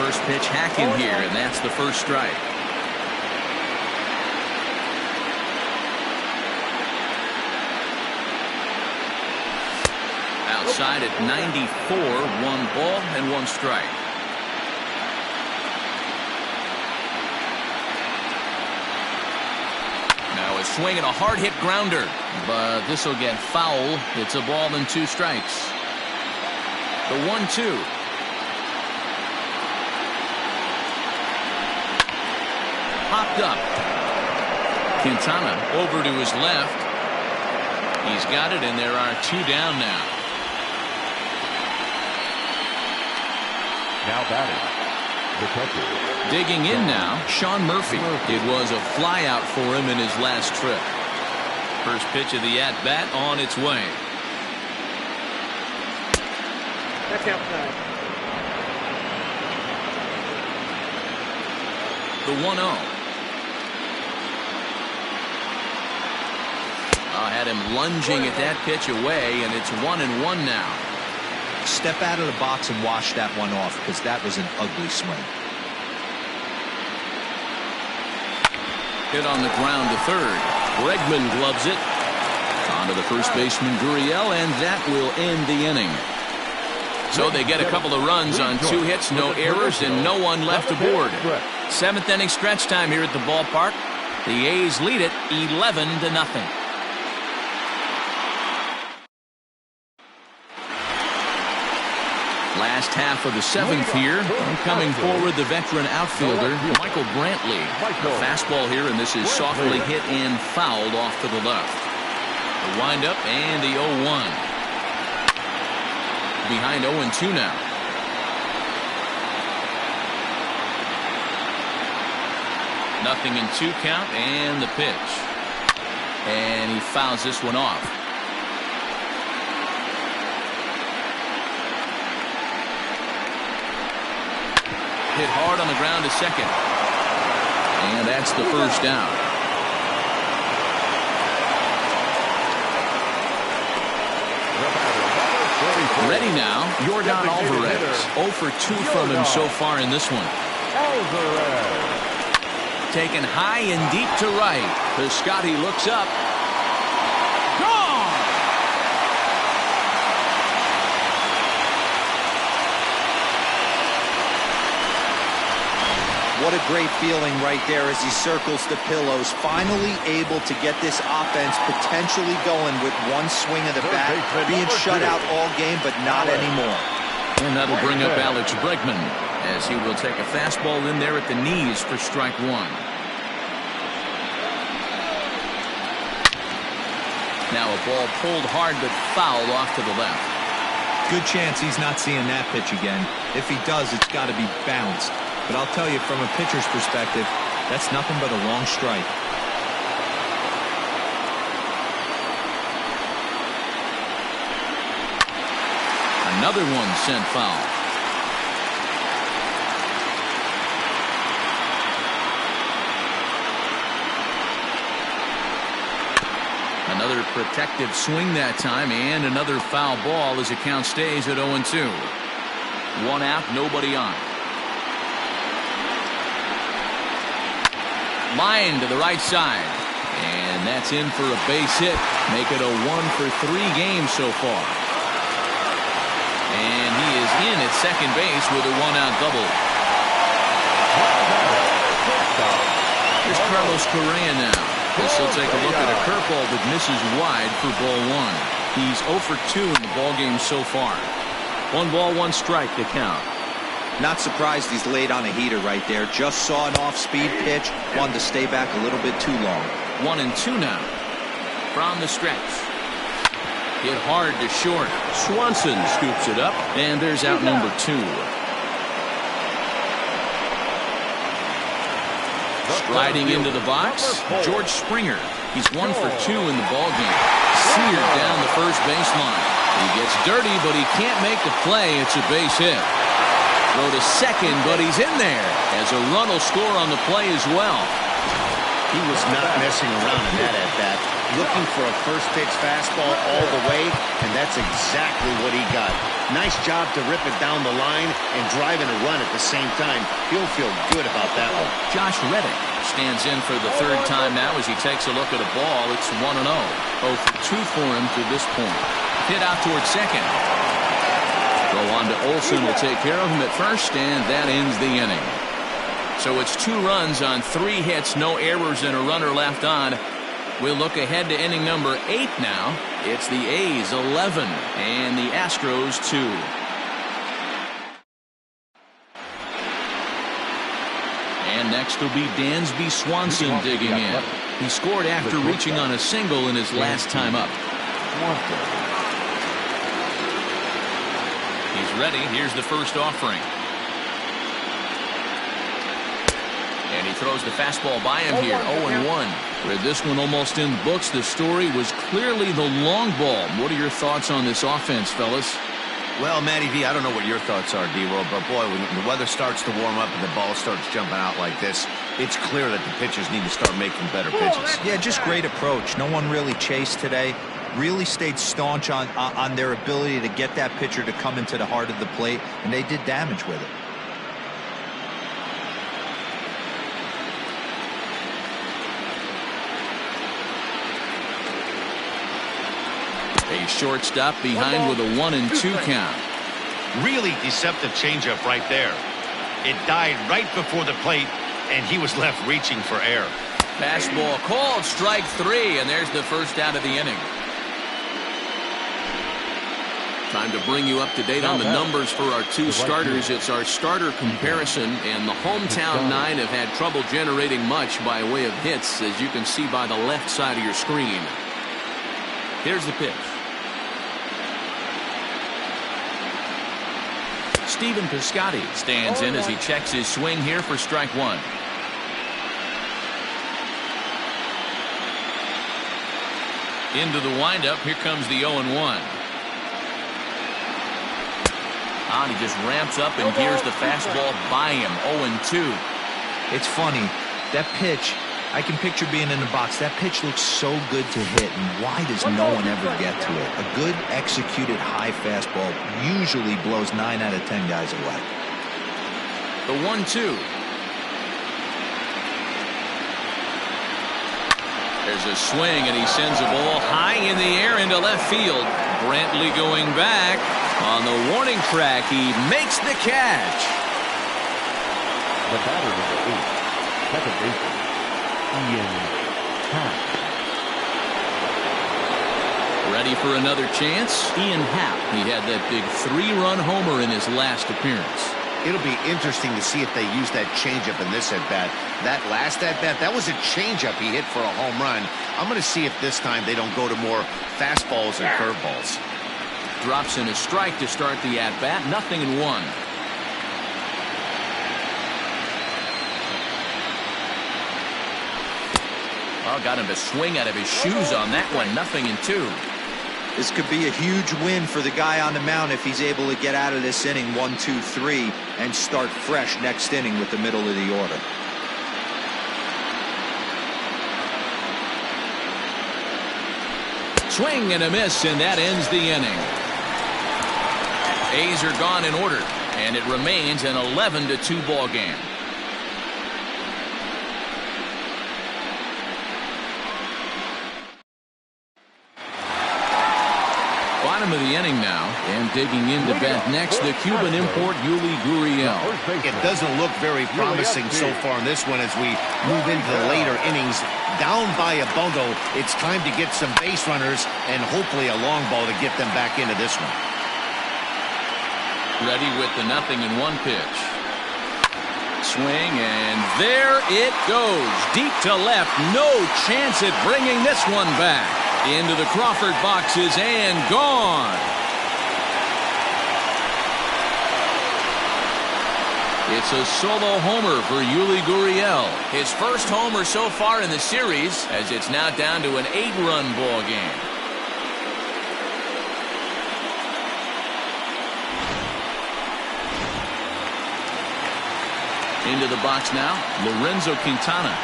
First pitch hack in here, and that's the first strike. Outside at 94, 1 ball and 1 strike. Now a swing and a hard hit grounder, but this will get foul. It's a ball and 2 strikes. The 1-2. Popped up. Quintana over to his left. He's got it, and there are 2 down now. Now batting, the catcher. Digging in now, Sean Murphy. It was a fly out for him in his last trip. First pitch of the at-bat on its way. That's outside. The 1-0. Had him lunging at that pitch away, and it's 1-1 now. Step out of the box and wash that one off, because that was an ugly swing. Hit on the ground to third. Bregman gloves it. On to the first baseman, Gurriel, and that will end the inning. So they get a couple of runs on 2 hits, no errors, and no one left aboard. 7th inning stretch time here at the ballpark. The A's lead it 11-0. Last half of the 7th here. Coming forward, the veteran outfielder, Michael Brantley. The fastball here, and this is softly hit and fouled off to the left. The windup and the 0-1. Behind 0-2 now. Nothing in 2 count, and the pitch. And he fouls this one off. Hit hard on the ground to second. And that's the first down. Ready now, Yordan Alvarez. 0 for 2 from him so far in this one. Taken high and deep to right. Piscotty looks up. Gone! What a great feeling right there as he circles the pillows. Finally able to get this offense potentially going with 1 swing of the bat. Being shut out all game, but not anymore. And that'll bring up Alex Bregman as he will take a fastball in there at the knees for strike 1. Now a ball pulled hard but fouled off to the left. Good chance he's not seeing that pitch again. If he does, it's got to be bounced. But I'll tell you, from a pitcher's perspective, that's nothing but a long strike. Another one sent foul. Another protective swing that time, and another foul ball as the count stays at 0-2. 1 out, nobody on. Line to the right side, and that's in for a base hit. Make it a 1 for 3 games so far. And he is in at second base with a 1-out double. Here's Carlos Correa now. This will take a look at a curveball that misses wide for ball 1. He's 0 for 2 in the ball game so far. 1 ball, 1 strike to count. Not surprised he's laid on a heater right there. Just saw an off-speed pitch. Wanted to stay back a little bit too long. 1-2 now. From the stretch. Hit hard to short. Swanson scoops it up, and there's out number 2. Striding into the box, George Springer. He's 1 for 2 in the ballgame. Seared down the first baseline. He gets dirty, but he can't make the play. It's a base hit. Throw to second, but he's in there, as a run will score on the play as well. He was not messing around in that at-bat. Looking for a first-pitch fastball all the way, and that's exactly what he got. Nice job to rip it down the line and drive in a run at the same time. He'll feel good about that one. Josh Reddick stands in for the 3rd time now as he takes a look at a ball. It's 1-0. 0 for 2 for him to this point. Hit out towards second. Throw on to Olsen will take care of him at first, and that ends the inning. So it's 2 runs on 3 hits, no errors, and a runner left on. We'll look ahead to inning number 8 now. It's the A's 11 and the Astros 2. And next will be Dansby Swanson digging in. He scored after reaching on a single in his last time up. He's ready. Here's the first offering. And he throws the fastball by him here. 0-1. With this one almost in the books, the story was clearly the long ball. What are your thoughts on this offense, fellas? Well, Matty V, I don't know what your thoughts are, D-Roll, but boy, when the weather starts to warm up and the ball starts jumping out like this, it's clear that the pitchers need to start making better pitches. Yeah, just great approach. No one really chased today. Really stayed staunch on their ability to get that pitcher to come into the heart of the plate, and they did damage with it. A shortstop behind with a 1-2 count. Really deceptive changeup right there. It died right before the plate, and he was left reaching for air. Fastball called, strike 3, and there's the first out of the inning. Time to bring you up to date on the numbers for our 2 starters. It's our starter comparison, and the hometown 9 have had trouble generating much by way of hits, as you can see by the left side of your screen. Here's the pitch. Stephen Piscotty stands in as he checks his swing here for strike 1. Into the windup. Here comes the 0-1. And he just ramps up and gears the fastball by him. 0-2. It's funny. That pitch, I can picture being in the box. That pitch looks so good to hit, and why does no one ever get to it? A good executed high fastball usually blows 9 out of 10 guys away. The 1-2. There's a swing, and he sends a ball high in the air into left field. Brantley going back. On the warning track, he makes the catch. The batter number 8, second baseman, Ian Happ. Ready for another chance? Ian Happ. He had that big 3-run homer in his last appearance. It'll be interesting to see if they use that changeup in this at-bat. That last at-bat, that was a changeup he hit for a home run. I'm going to see if this time they don't go to more fastballs and curveballs. Drops in a strike to start the at-bat. 0-1. Well, got him to swing out of his shoes on that one. 0-2. This could be a huge win for the guy on the mound if he's able to get out of this inning 1-2-3 and start fresh next inning with the middle of the order. Swing and a miss, and that ends the inning. A's are gone in order, and it remains an 11-2 ball game. Bottom of the inning now, and digging into bat next, the Cuban import Yuli Gurriel. It doesn't look very promising so far in this one as we move into the later innings. Down by a bundle, it's time to get some base runners and hopefully a long ball to get them back into this one. Ready with the 0-1 pitch. Swing, and there it goes. Deep to left. No chance at bringing this one back. Into the Crawford boxes and gone. It's a solo homer for Yuli Gurriel. His first homer so far in the series, as it's now down to an 8-run ball game. Into the box now, Lorenzo Quintana.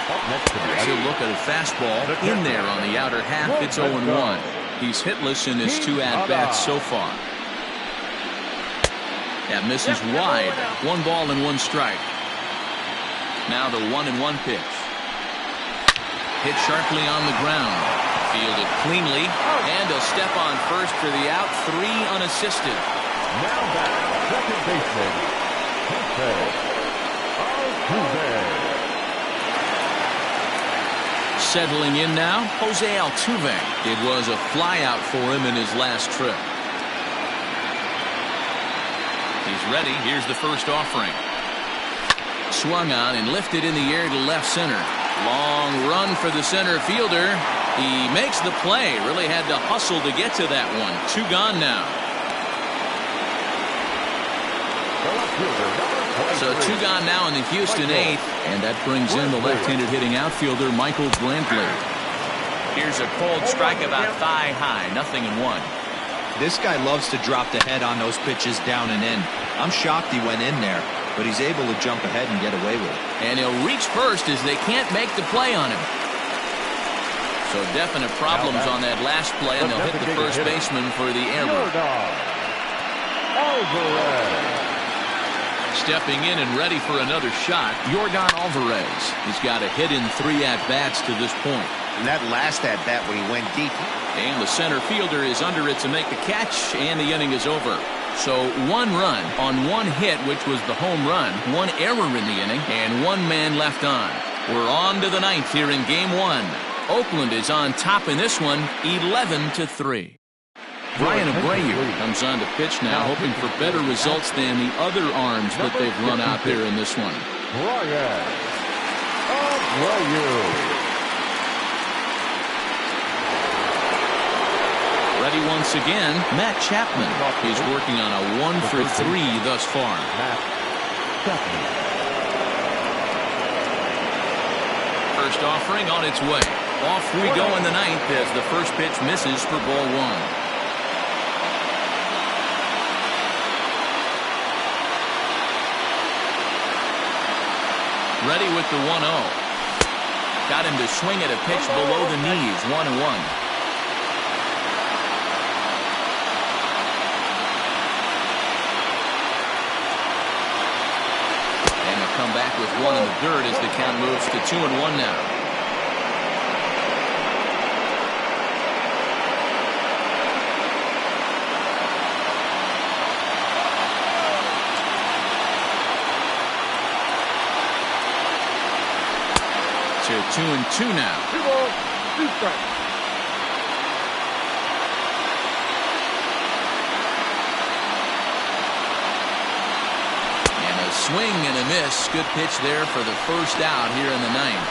He'll look at a fastball in there on the outer half. It's 0-1. He's hitless in his 2 at-bats so far. That misses wide. 1 ball and 1 strike. Now the 1-1 pitch. Hit sharply on the ground. Fielded cleanly. And a step on first for the out. 3 unassisted. Now back, second baseman, Settling in now, Jose Altuve. It was a flyout for him in his last trip. He's ready. Here's the first offering. Swung on and lifted in the air to left center. Long run for the center fielder. He makes the play. Really had to hustle to get to that one. 2 gone now. So 2 gone now in the Houston 8th, and that brings in the left-handed hitting outfielder Michael Brantley. Here's a cold strike about thigh high, 0-1. This guy loves to drop the head on those pitches down and in. I'm shocked he went in there, but he's able to jump ahead and get away with it. And he'll reach first as they can't make the play on him. So definite problems on that last play, and they'll hit the first baseman for the error. Stepping in and ready for another shot, Yordan Alvarez. He's got a hit in 3 at-bats to this point. And that last at-bat when he went deep. And the center fielder is under it to make the catch, and the inning is over. So 1 run on 1 hit, which was the home run, 1 error in the inning, and 1 man left on. We're on to the 9th here in Game 1. Oakland is on top in this one, 11-3. Brian Abreu comes on to pitch now, hoping for better results than the other arms that they've run out there in this one. Brian Abreu. Ready once again, Matt Chapman. He's working on a 1 for 3 thus far. First offering on its way. Off we go in the 9th as the first pitch misses for ball 1. Ready with the 1-0. Got him to swing at a pitch below the knees, 1-1. And they'll come back with 1 in the dirt as the count moves to 2-1 now. To 2-2 now. 2 balls, 2 strikes. And a swing and a miss. Good pitch there for the first out here in the 9th.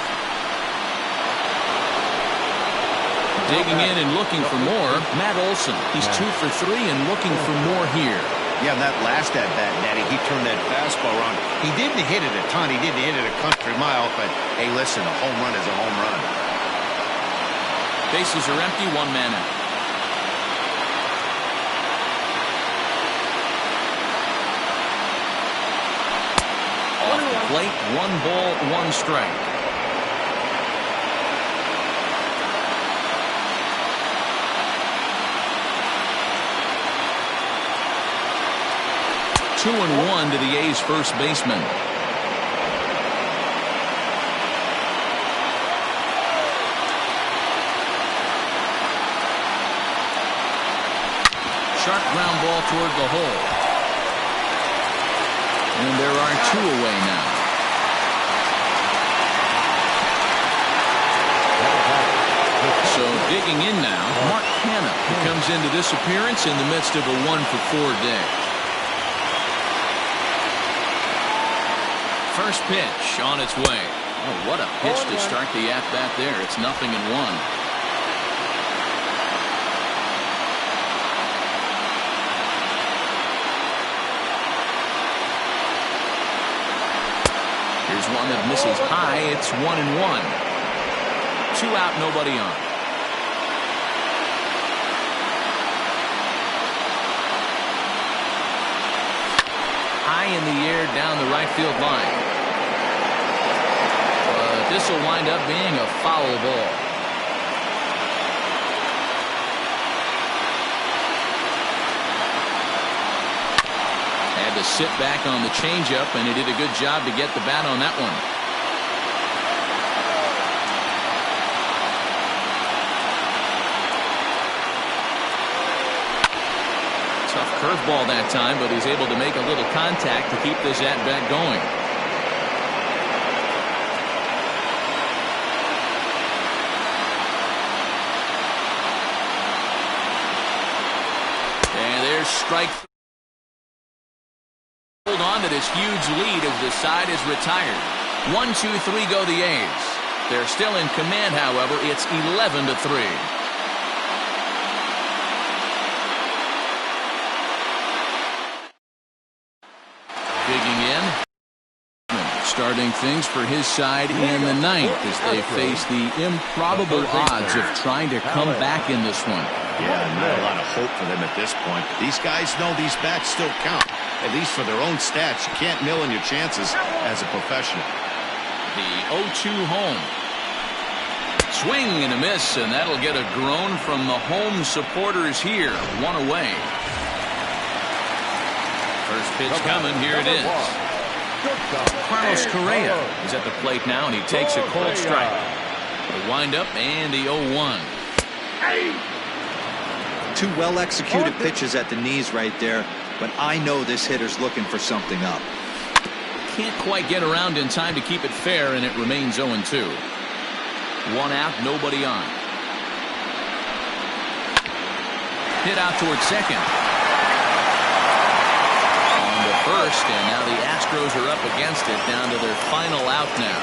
Digging in and looking for more, Matt Olson. He's 2 for 3 and looking for more here. Yeah, and that last at-bat, Natty, he turned that fastball around. He didn't hit it a ton. He didn't hit it a country mile, but, hey, listen, a home run is a home run. Bases are empty, 1 man out. Off the plate, 1 ball, 1 strike. Two and 1 to the A's first baseman. Sharp ground ball toward the hole. And there are 2 away now. So digging in now, Mark Hanna, who comes into this appearance in the midst of a 1 for 4 day. First pitch on its way. Oh, what a pitch to start the at-bat there. It's 0-1. Here's one that misses high. It's 1-1. 2 out, nobody on. High in the air down the right field line. But this will wind up being a foul ball. Had to sit back on the changeup, and he did a good job to get the bat on that one. Tough curveball that time, but he's able to make a little contact to keep this at-bat going. And there's strike. Hold on to this huge lead as the side is retired. 1-2-3 go the A's. They're still in command, however. It's 11-3. Digging in. Starting things for his side in the ninth as they face the improbable odds of trying to come back in this one. Yeah, not a lot of hope for them at this point. These guys know these bats still count, at least for their own stats. You can't mill in your chances as a professional. The 0-2 home. Swing and a miss, and that'll get a groan from the home supporters here. 1 away. First pitch coming. Here it is. Carlos Correa is at the plate now, and he takes a cold strike. The windup and the 0-1. 2 well-executed pitches at the knees right there, but I know this hitter's looking for something up. Can't quite get around in time to keep it fair, and it remains 0-2. 1 out, nobody on. Hit out towards second. On to first, and now the Astros are up against it, down to their final out now.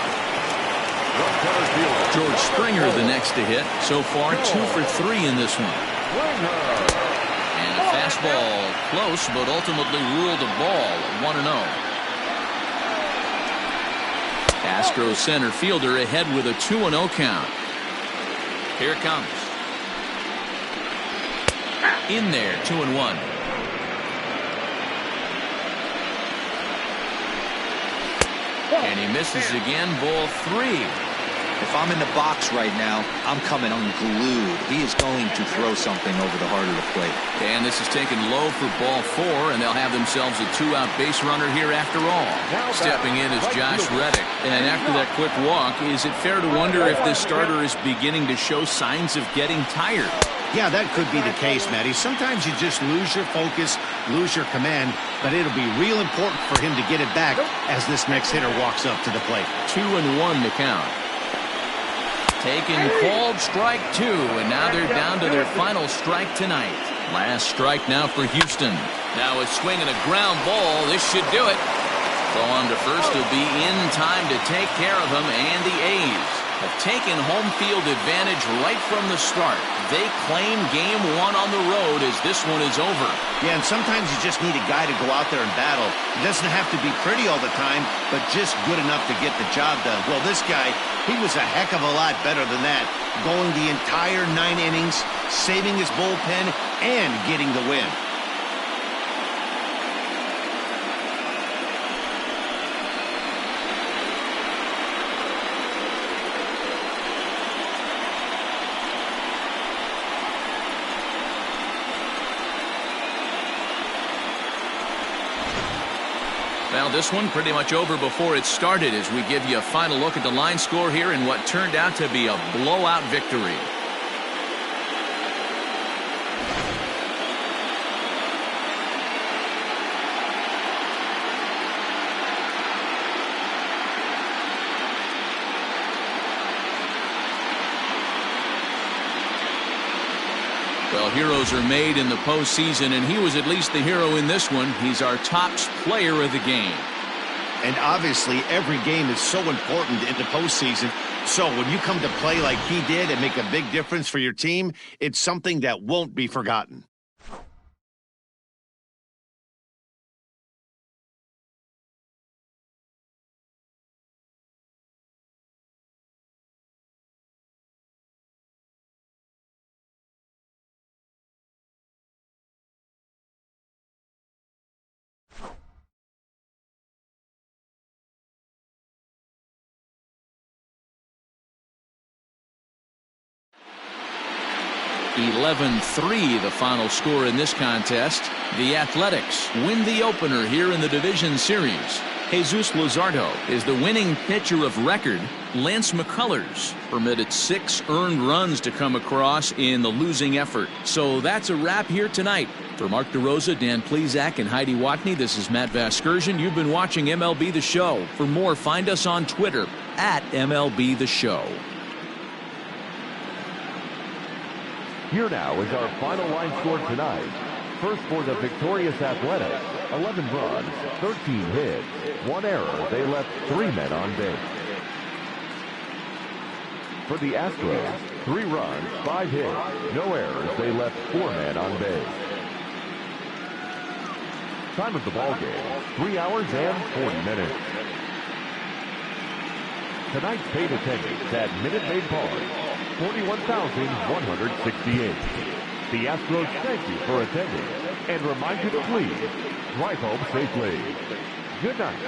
George Springer the next to hit. So far 2 for 3 in this one. And a fastball close, but ultimately ruled a ball. 1-0. Astros center fielder ahead with a 2-0 count. Here it comes. In there, 2-1. And he misses again, ball 3. If I'm in the box right now, I'm coming unglued. He is going to throw something over the heart of the plate. And this is taken low for ball 4, and they'll have themselves a 2-out base runner here after all. Stepping in is Josh Reddick. And after that quick walk, is it fair to wonder if this starter is beginning to show signs of getting tired? Yeah, that could be the case, Matty. Sometimes you just lose your focus, lose your command, but it'll be real important for him to get it back as this next hitter walks up to the plate. 2-1 the count. Taken called strike 2, and now they're down to their final strike tonight. Last strike now for Houston. Now a swing and a ground ball. This should do it. Throw on to first will be in time to take care of him, and the A's have taken home field advantage right from the start. They claim game 1 on the road as this one is over. Yeah, and sometimes you just need a guy to go out there and battle. It doesn't have to be pretty all the time, but just good enough to get the job done. Well, this guy, he was a heck of a lot better than that. Going the entire 9 innings, saving his bullpen, and getting the win. Well, this one pretty much over before it started as we give you a final look at the line score here in what turned out to be a blowout victory. Well, heroes are made in the postseason, and he was at least the hero in this one. He's our top player of the game. And obviously, every game is so important in the postseason. So when you come to play like he did and make a big difference for your team, it's something that won't be forgotten. (11-3) the final score in this contest. The Athletics win the opener here in the division series. Jesus Luzardo is the winning pitcher of record. Lance McCullers permitted 6 earned runs to come across in the losing effort. So that's a wrap here tonight. For Mark DeRosa, Dan Plesac, and Heidi Watney, this is Matt Vasgersian. You've been watching MLB The Show. For more, find us on Twitter at MLB The Show. Here now is our final line score tonight. First for the victorious Athletics, 11 runs, 13 hits, 1 error. They left 3 men on base. For the Astros, 3 runs, 5 hits, no errors. They left 4 men on base. Time of the ball game, 3 hours and 40 minutes. Tonight's paid attendance at Minute Maid Park, 41,168. The Astros thank you for attending and remind you to please drive home safely. Good night.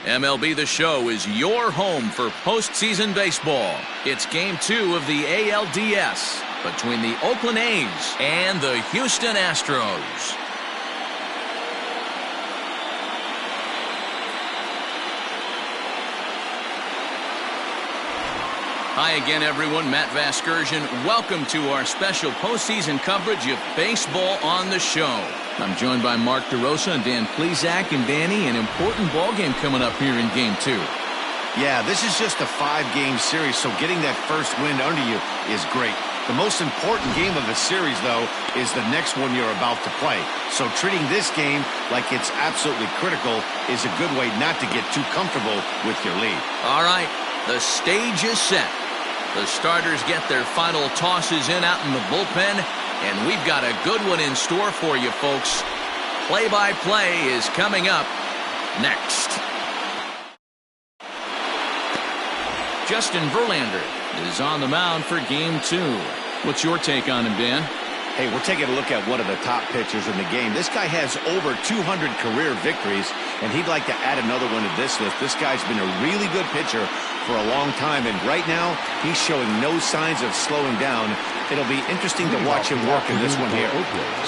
MLB The Show is your home for postseason baseball. It's Game 2 of the ALDS between the Oakland A's and the Houston Astros. Hi again, everyone. Matt Vasgersian. Welcome to our special postseason coverage of baseball on the show. I'm joined by Mark DeRosa and Dan Plesac, and Danny, an important ball game coming up here in Game 2. Yeah, this is just a 5-game series, so getting that first win under you is great. The most important game of the series, though, is the next one you're about to play. So treating this game like it's absolutely critical is a good way not to get too comfortable with your lead. All right, the stage is set. The starters get their final tosses in out in the bullpen, and we've got a good one in store for you, folks. Play-by-play is coming up next. Justin Verlander is on the mound for Game 2. What's your take on him, Dan? Hey, we're taking a look at one of the top pitchers in the game. This guy has over 200 career victories, and he'd like to add another one to this list. This guy's been a really good pitcher for a long time, and right now he's showing no signs of slowing down It'll be interesting to watch him work in this one here.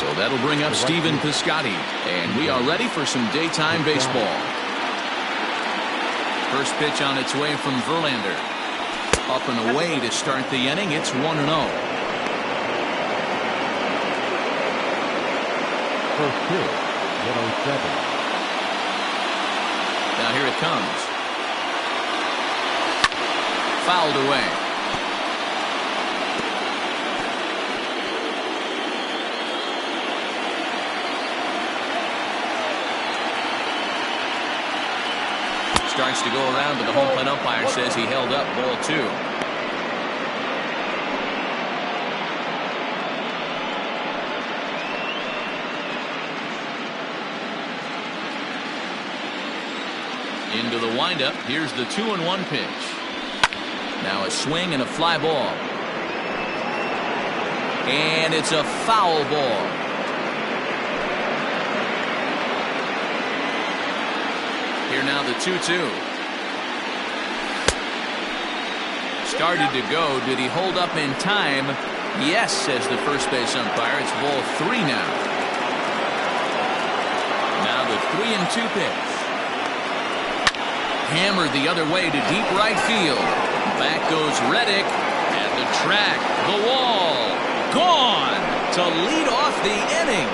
So that'll bring up Stephen Piscotty, and we are ready for some daytime baseball. First pitch on its way from Verlander. Up and away to start the inning. It's 1-0. First pitch, 107. Now here it comes. Fouled away. Starts to go around, but the home plate umpire says he held up ball 2. Into the windup. Here's the 2-1 pitch. Now a swing and a fly ball. And it's a foul ball. Here now the 2-2. Started to go. Did he hold up in time? Yes, says the first base umpire. It's ball 3 now. Now the 3-2 pitch. Hammered the other way to deep right field. Back goes Reddick at the track. The wall. Gone to lead off the inning.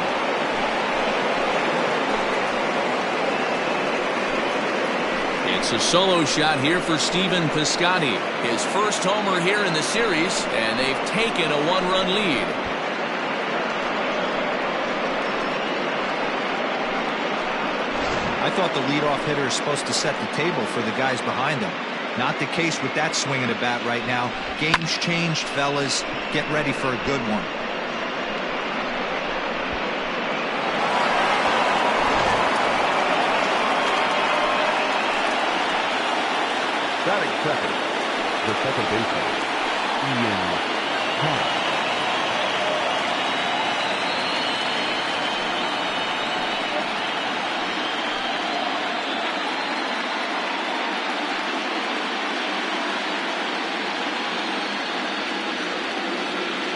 It's a solo shot here for Stephen Piscotty. His first homer here in the series, and they've taken a 1-run lead. I thought the leadoff hitter is supposed to set the table for the guys behind him. Not the case with that swing of the bat right now. Game's changed, fellas. Get ready for a good one. Batting second, the second baseman, Ian Happ.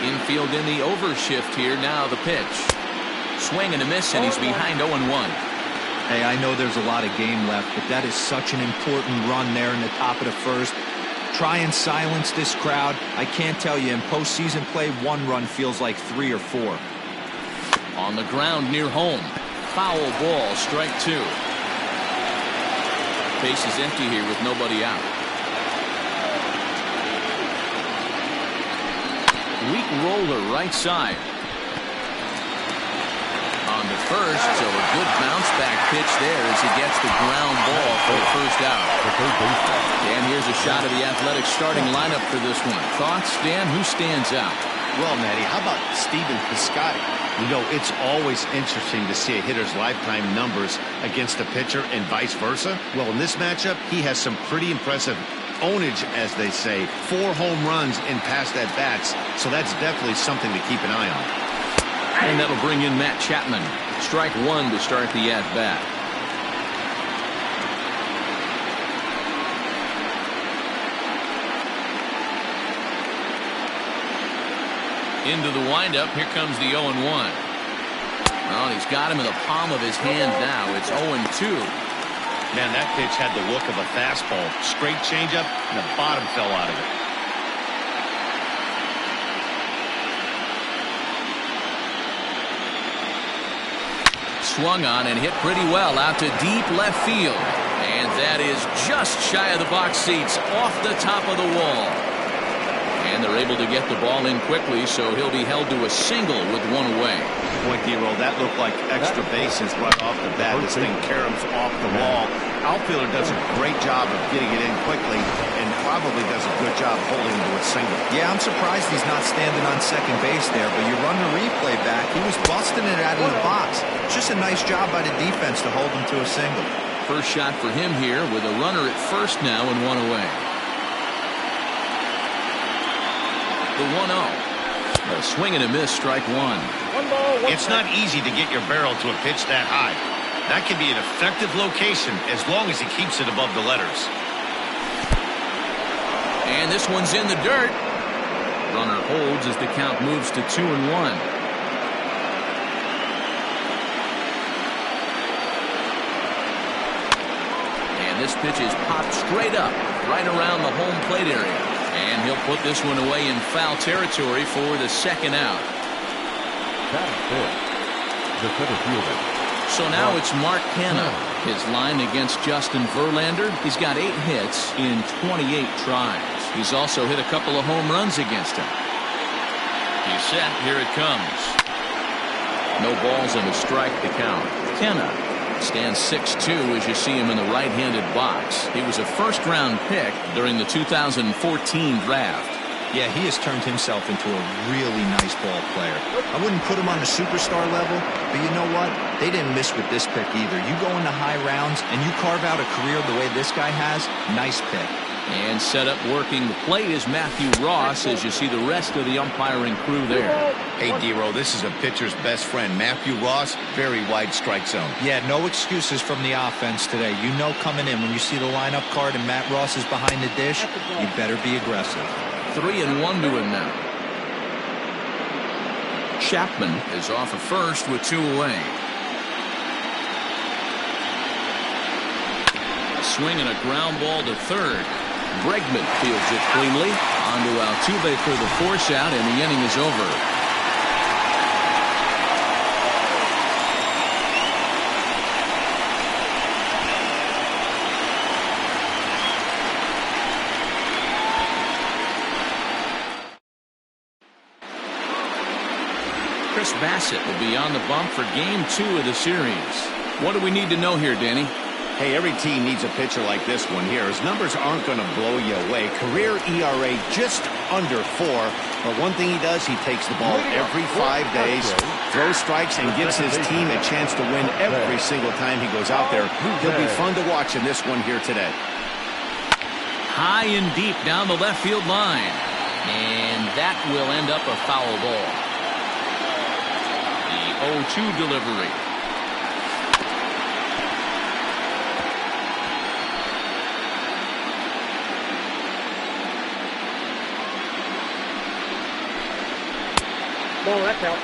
Infield in the overshift here. Now the pitch. Swing and a miss, and he's behind 0-1. Hey, I know there's a lot of game left, but that is such an important run there in the top of the first. Try and silence this crowd. I can't tell you, in postseason play, 1 run feels like 3 or 4. On the ground near home. Foul ball, strike 2. Base is empty here with nobody out. Weak roller right side. On the first, so a good bounce back pitch there as he gets the ground ball for the first out. And here's a shot of the Athletics starting lineup for this one. Thoughts, Dan? Who stands out? Well, Matty, how about Stephen Piscotty? You know, it's always interesting to see a hitter's lifetime numbers against a pitcher and vice versa. Well, in this matchup, he has some pretty impressive ownage, as they say. 4 home runs in past at-bats, so that's definitely something to keep an eye on. And that'll bring in Matt Chapman. Strike 1 to start the at-bat. Into the windup. Here comes the 0-1. Well, he's got him in the palm of his hand now. It's 0-2. Man, that pitch had the look of a fastball. Straight changeup, and the bottom fell out of it. Swung on and hit pretty well out to deep left field. And that is just shy of the box seats, off the top of the wall. And they're able to get the ball in quickly, so he'll be held to a single with 1 away. Boy, D-Roll, that looked like extra bases right off the bat. This thing caroms off the wall. Outfielder does a great job of getting it in quickly and probably does a good job holding to a single. Yeah, I'm surprised he's not standing on second base there, but you run the replay back. He was busting it out of the box. It's just a nice job by the defense to hold him to a single. First shot for him here with a runner at first now and 1 away. The 1-0. A swing and a miss, strike 1. It's not easy to get your barrel to a pitch that high. That can be an effective location as long as he keeps it above the letters. And this one's in the dirt. Runner holds as the count moves to 2-1. This pitch is popped straight up, right around the home plate area. And he'll put this one away in foul territory for the second out. That's it. The center fielder. So now it's Mark Canha. His line against Justin Verlander. He's got 8 hits in 28 tries. He's also hit a couple of home runs against him. He's set. Here it comes. No balls and a strike to count. Canha stands 6'2" as you see him in the right-handed box. He was a first-round pick during the 2014 draft. Yeah, he has turned himself into a really nice ball player. I wouldn't put him on the superstar level, but you know what? They didn't miss with this pick either. You go into high rounds and you carve out a career the way this guy has, nice pick. And set up working the plate is Matthew Ross as you see the rest of the umpiring crew there. Hey, D-Row, this is a pitcher's best friend. Matthew Ross, very wide strike zone. Yeah, no excuses from the offense today. You know coming in when you see the lineup card and Matt Ross is behind the dish, you better be aggressive. 3-1 to him now. Chapman is off of first with 2 away. A swing and a ground ball to third. Bregman fields it cleanly. On to Altuve for the force out, and the inning is over. Chris Bassett will be on the bump for Game 2 of the series. What do we need to know here, Danny? Hey, every team needs a pitcher like this one here. His numbers aren't going to blow you away. Career ERA just under 4. But one thing he does, he takes the ball every 5 days, throws strikes, and gives his team a chance to win every single time he goes out there. He'll be fun to watch in this one here today. High and deep down the left field line. And that will end up a foul ball. The 0-2 delivery. Ball, that's out.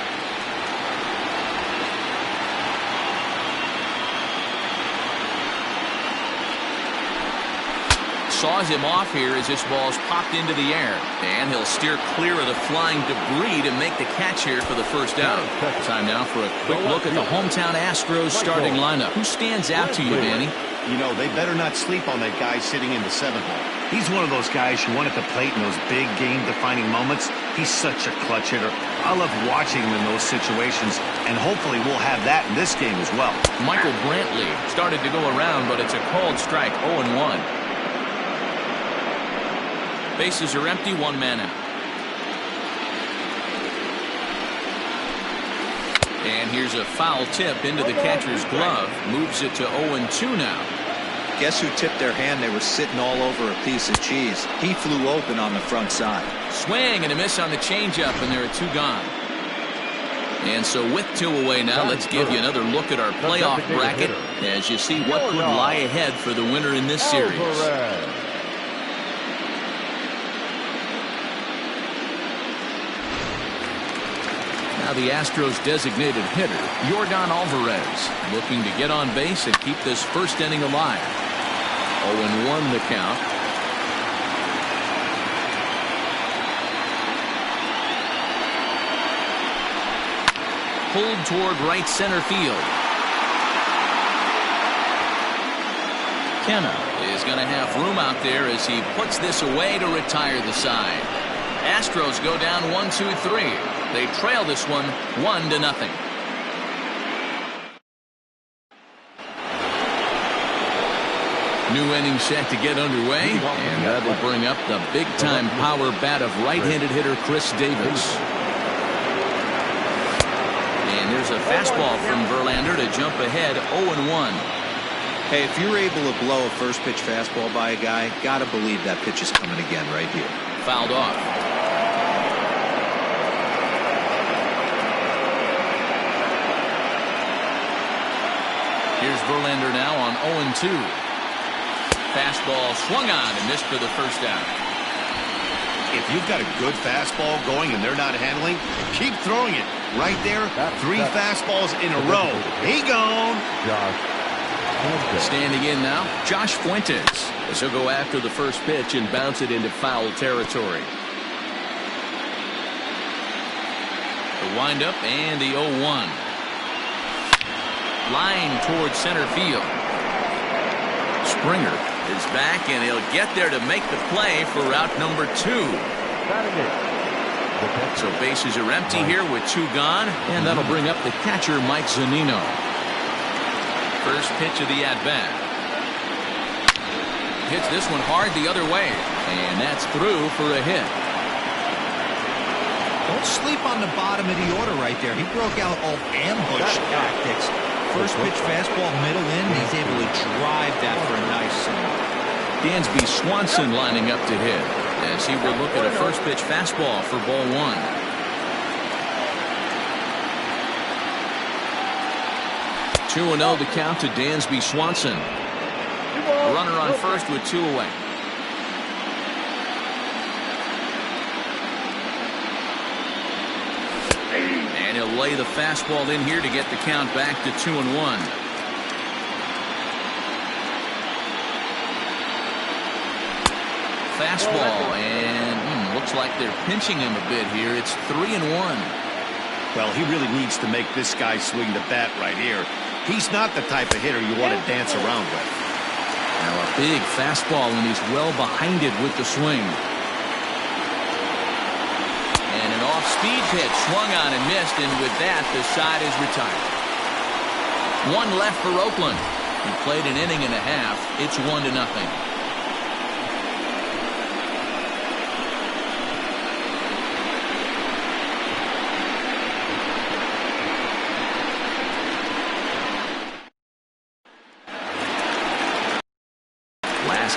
Saws him off here as this ball's popped into the air. And he'll steer clear of the flying debris to make the catch here for the first out. Time now for a quick look at the hometown Astros starting lineup. Who stands out to you, Danny? You know, they better not sleep on that guy sitting in the 7th hole. He's one of those guys who won at the plate in those big game-defining moments. He's such a clutch hitter. I love watching him in those situations, and hopefully we'll have that in this game as well. Michael Brantley started to go around, but it's a called strike, 0-1. Bases are empty, 1 man out. And here's a foul tip into the catcher's glove. Moves it to 0-2 now. Guess who tipped their hand? They were sitting all over a piece of cheese. He flew open on the front side. Swing and a miss on the changeup, and there are 2 gone. And so with 2 away now, let's give you another look at our playoff bracket as you see what could lie ahead for the winner in this series. Now the Astros designated hitter, Yordan Alvarez, looking to get on base and keep this first inning alive. 0-1 the count. Pulled toward right center field. Canha is going to have room out there as he puts this away to retire the side. Astros go down 1-2-3. They trail this one 1-0. New inning set to get underway, and that will bring up the big-time power bat of right-handed hitter Chris Davis. And there's a fastball from Verlander to jump ahead 0-1. Hey, if you're able to blow a first pitch fastball by a guy, gotta believe that pitch is coming again right here. Fouled off. Here's Verlander now on 0-2. Fastball swung on and missed for the first out. if you've got a good fastball going and they're not handling, keep throwing it. Right there, 3 fastballs in a row. He gone. Standing in now, Josh Fuentes, as he'll go after the first pitch and bounce it into foul territory. The windup and the 0-1. Line towards center field. Springer is back, and he'll get there to make the play for route number 2. So bases are empty here with 2 gone, and that'll bring up the catcher, Mike Zunino. First pitch of the at-bat. Hits this one hard the other way, and that's through for a hit. Don't sleep on the bottom of the order right there. He broke out all ambush tactics. First pitch fastball middle in. He's able to drive that for a nice single. Dansby Swanson lining up to hit as he will look at a first pitch fastball for ball 1. Two 2-0 the count to Dansby Swanson. Runner on first with 2 away. And he'll lay the fastball in here to get the count back to 2-1. Fastball, and looks like they're pinching him a bit here. It's 3-1. Well, he really needs to make this guy swing the bat right here. He's not the type of hitter you want to dance around with. Now a big fastball, and he's well behind it with the swing. And an off-speed pitch swung on and missed, and with that, the side is retired. 1 left for Oakland. He played an inning and a half. It's 1-0.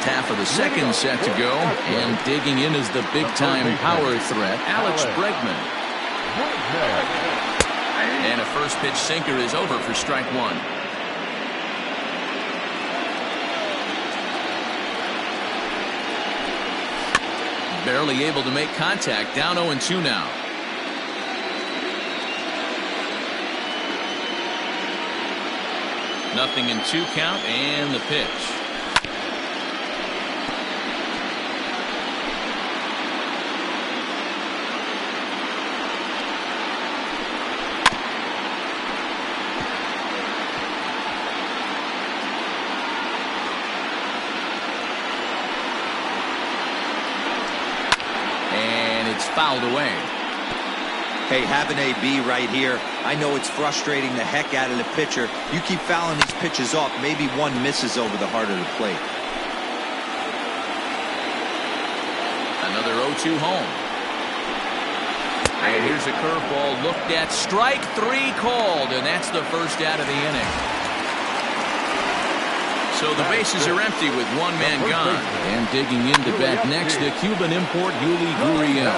Half of the second set to go, and digging in is the big-time power threat, Alex Bregman. And a first pitch sinker is over for strike 1. Barely able to make contact, down 0-2 now. Nothing in 2 count, and the pitch. Fouled away. Hey, have an AB right here. I know it's frustrating the heck out of the pitcher. You keep fouling these pitches off, maybe one misses over the heart of the plate. Another 0-2 home. And here's a curveball looked at. Strike 3 called, and that's the first out of the inning. So the bases are empty with 1 man gone. And digging in to bat next, the Cuban import, Yuli Gurriel.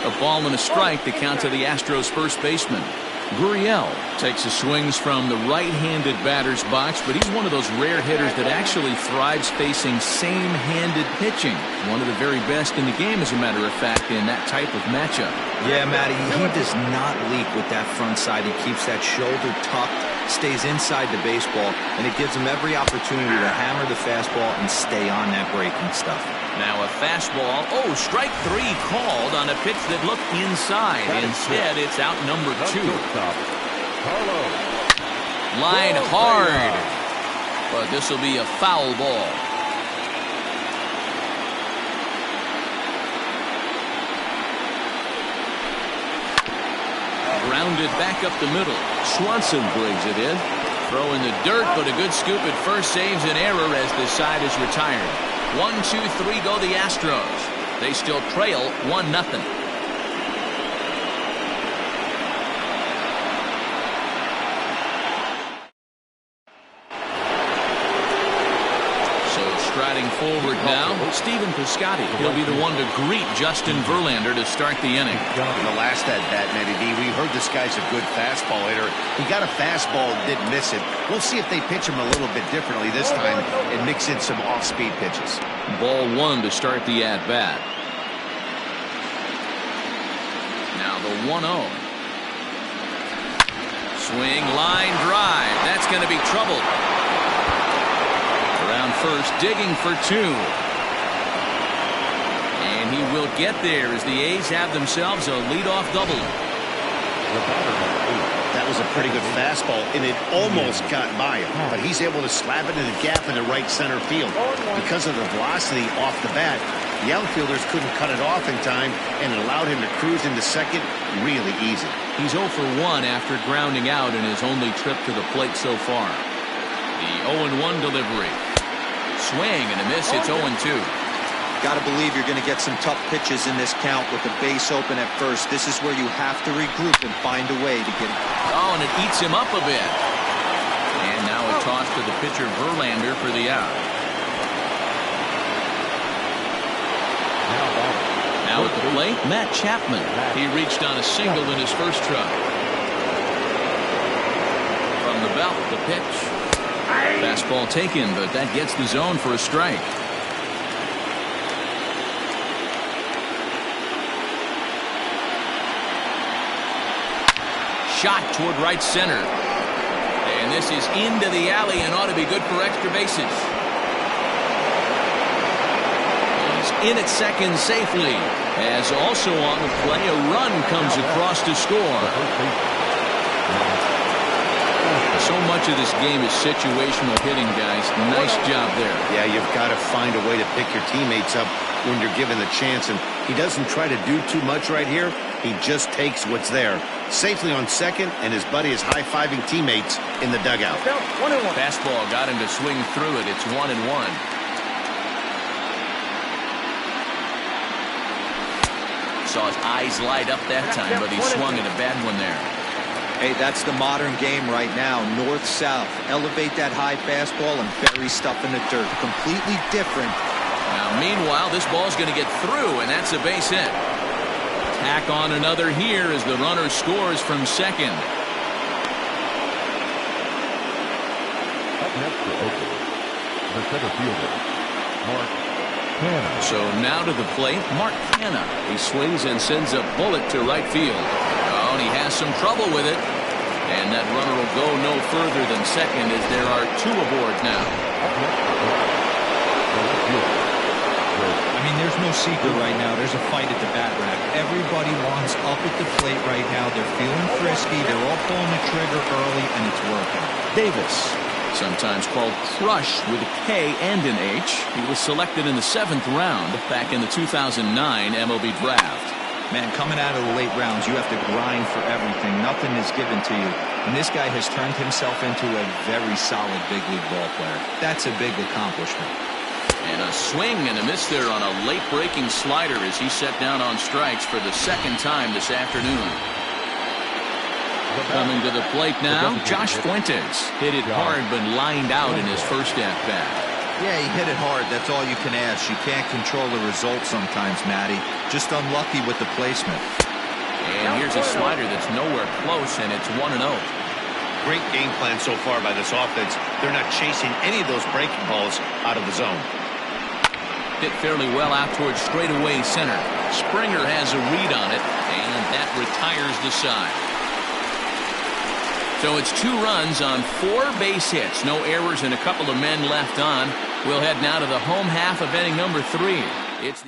A ball and a strike, the count to the Astros first baseman. Gurriel takes his swings from the right-handed batter's box, but he's one of those rare hitters that actually thrives facing same-handed pitching. One of the very best in the game, as a matter of fact, in that type of matchup. Yeah, Matty, he does not leak with that front side. He keeps that shoulder tucked, stays inside the baseball, and it gives him every opportunity to hammer the fastball and stay on that breaking stuff. Now a fastball. Oh, strike 3 called on a pitch that looked inside. Instead, it's out number 2. Line hard. But this will be a foul ball. Grounded back up the middle. Swanson brings it in. Throw in the dirt, but a good scoop at first saves an error as the side is retired. 1, 2, 3 go the Astros. They still trail 1-0. Striding forward now, Stephen Piscotty. He'll be the one to greet Justin Verlander to start the inning. In the last at-bat, Matty D, we heard this guy's a good fastball hitter. He got a fastball and didn't miss it. We'll see if they pitch him a little bit differently this time and mix in some off-speed pitches. Ball one to start the at-bat. Now the 1-0. Swing, line drive. That's going to be trouble. Around first, digging for two. And he will get there as the A's have themselves a leadoff double. That was a pretty good fastball, and it almost got by him. But he's able to slap it in the gap in the right center field. Because of the velocity off the bat, the outfielders couldn't cut it off in time, and it allowed him to cruise into second really easy. He's 0 for 1 after grounding out in his only trip to the plate so far. The 0-1 delivery. Swing and a miss. It's 0-2. Got to believe you're going to get some tough pitches in this count with the base open at first. This is where you have to regroup and find a way to get it. Oh, and it eats him up a bit. And now a toss to the pitcher Verlander for the out. Now at the plate, Matt Chapman. He reached on a single in his first try. From the belt, the pitch. Fastball taken, but that gets the zone for a strike. Shot toward right center. And this is into the alley and ought to be good for extra bases. He's in at second safely. As also on the play, a run comes across to score. So much of this game is situational hitting, guys. Nice job there. Yeah, you've got to find a way to pick your teammates up when you're given the chance. And he doesn't try to do too much right here. He just takes what's there. Safely on second, and his buddy is high-fiving teammates in the dugout. Fastball got him to swing through it. It's 1-1. Saw his eyes light up that time, but he swung at a bad one there. Hey, that's the modern game right now. North-south. Elevate that high fastball and bury stuff in the dirt. Completely different. Now, meanwhile, this ball's going to get through, and that's a base hit. Tack on another here as the runner scores from second. Up next for Oakland, the center fielder, Mark Canha. So now to the plate, Mark Canha. He swings and sends a bullet to right field. Oh, and he has some trouble with it. And that runner will go no further than second as there are two aboard now. Up next for Oakland, the left fielder. I mean, there's no secret right now. There's a fight at the bat rack. Everybody wants up at the plate right now. They're feeling frisky. They're all pulling the trigger early, and it's working. Davis, sometimes called Crush with a K and an H. He was selected in the 7th round back in the 2009 MLB draft. Man, coming out of the late rounds, you have to grind for everything. Nothing is given to you. And this guy has turned himself into a very solid big league ball player. That's a big accomplishment. And a swing and a miss there on a late-breaking slider as he set down on strikes for the second time this afternoon. Coming to the plate now, Josh Fuentes. Hit it hard but lined out in his first at-bat. Yeah, he hit it hard. That's all you can ask. You can't control the result sometimes, Matty. Just unlucky with the placement. And here's a slider that's nowhere close, and it's 1-0. Great game plan so far by this offense. They're not chasing any of those breaking balls out of the zone. Hit fairly well out towards straightaway center. Springer has a read on it, and that retires the side. So it's 2 runs on 4 base hits. No errors and a couple of men left on. We'll head now to the home half of inning number 3. Here's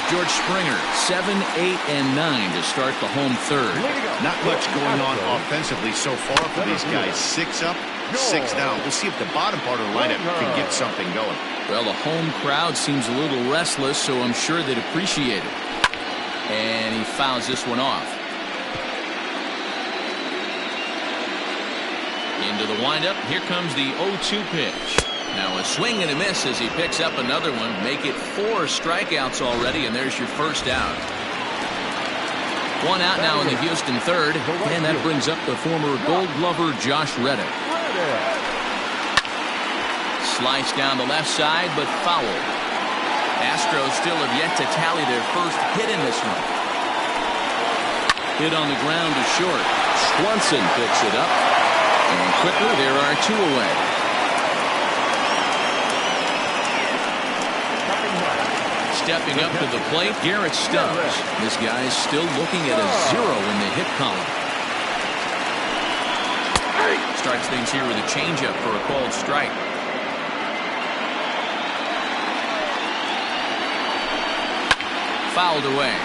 George Springer, 7, 8, and 9 to start the home third. Not much going on offensively so far for these guys. 6 up, 6 down. We'll see if the bottom part of the lineup can get something going. Well, the home crowd seems a little restless, so I'm sure they'd appreciate it. And he fouls this one off. Into the windup. Here comes the 0-2 pitch. Now a swing and a miss as he picks up another one. Make it 4 strikeouts already, and there's your first out. 1 out now in the Houston third, and that brings up the former Gold Glover Josh Reddick. Slice down the left side, but foul. Astros still have yet to tally their first hit in this one. Hit on the ground to short. Swanson picks it up. And quickly, there are 2 away. Stepping up to the plate, Garrett Stubbs. This guy is still looking at a 0 in the hit column. Starts things here with a changeup for a called strike. Fouled away.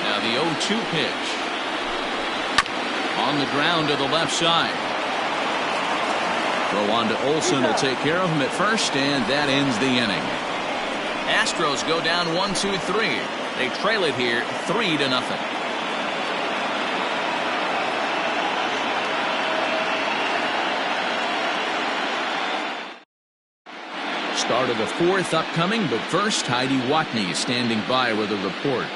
Now the 0-2 pitch. On the ground to the left side. Throw on to Olsen will take care of him at first, and that ends the inning. Astros go down 1-2-3. They trail it here 3-0. Start of the 4th upcoming, but first, Heidi Watney is standing by with a report.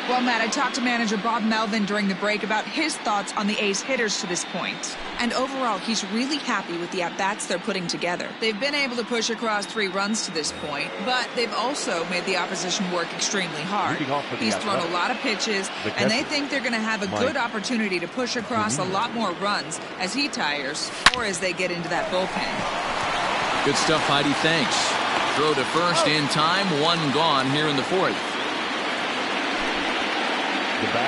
Well, Matt, I talked to manager Bob Melvin during the break about his thoughts on the A's hitters to this point. And overall, he's really happy with the at-bats they're putting together. They've been able to push across 3 runs to this point, but they've also made the opposition work extremely hard. He's thrown a lot of pitches, and they think they're going to have a good opportunity to push across a lot more runs as he tires or as they get into that bullpen. Good stuff, Heidi. Thanks. Throw to first in time. 1 gone here in the 4th.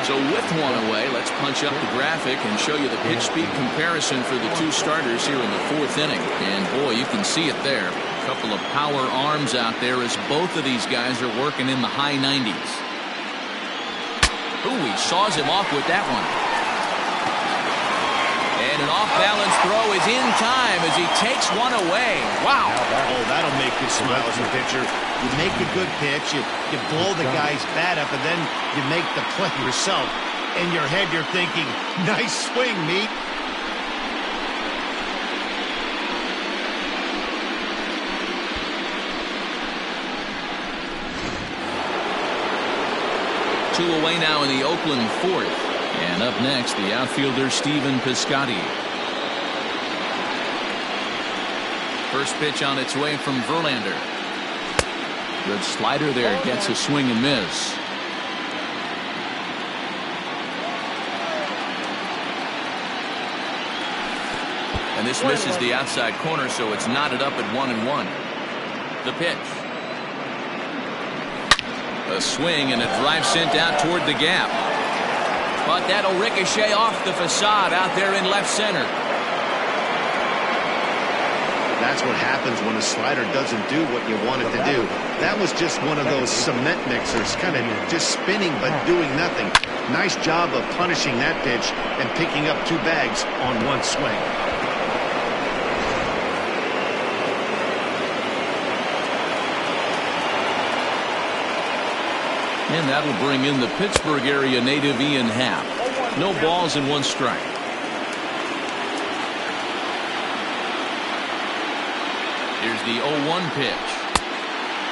So with 1 away, let's punch up the graphic and show you the pitch speed comparison for the 2 starters here in the 4th inning. And boy, you can see it there. A couple of power arms out there as both of these guys are working in the high 90s. Ooh, he saws him off with that one. And an off-balance throw is in time as he takes 1 away. Wow. Oh, that'll make you smile as a pitcher. You make a good pitch, you blow the guy's bat up, and then you make the play yourself. In your head, you're thinking, nice swing, meat. Two away now in the Oakland 4th. And up next, the outfielder Stephen Piscotty. First pitch on its way from Verlander. Good slider there, gets a swing and miss. And this misses the outside corner, so it's knotted up at 1-1. The pitch. A swing and a drive sent out toward the gap. But that'll ricochet off the facade out there in left center. That's what happens when a slider doesn't do what you want it to do. That was just one of those cement mixers, kind of just spinning but doing nothing. Nice job of punishing that pitch and picking up 2 bags on 1 swing. And that'll bring in the Pittsburgh area native Ian Happ. No balls and 1 strike. Here's the 0-1 pitch.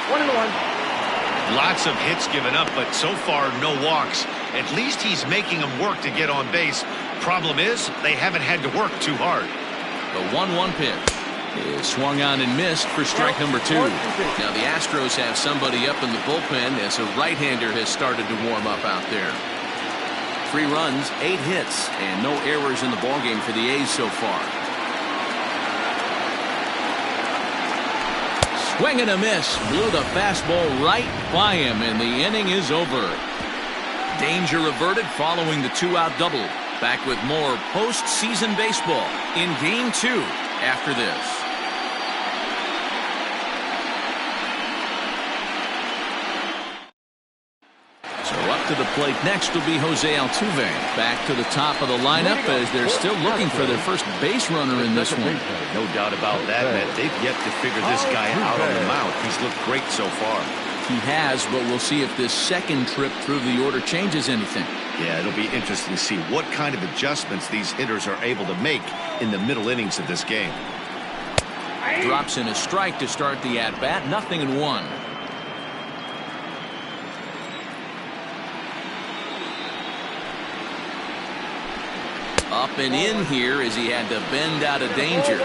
1-1. Lots of hits given up, but so far no walks. At least he's making them work to get on base. Problem is, they haven't had to work too hard. The 1-1 pitch is swung on and missed for strike number 2. Now the Astros have somebody up in the bullpen as a right-hander has started to warm up out there. 3 runs, 8 hits, and no errors in the ballgame for the A's so far. Swing and a miss. Blew the fastball right by him, and the inning is over. Danger averted following the 2-out double. Back with more postseason baseball in Game 2 after this. To the plate next will be Jose Altuve. Back to the top of the lineup as they're still looking for their first base runner in this one. No doubt about that, Matt. They've yet to figure this guy out on the mound. He's looked great so far. He has, but we'll see if this second trip through the order changes anything. Yeah, it'll be interesting to see what kind of adjustments these hitters are able to make in the middle innings of this game. Drops in a strike to start the at-bat. 0-1. Up and in here as he had to bend out of danger.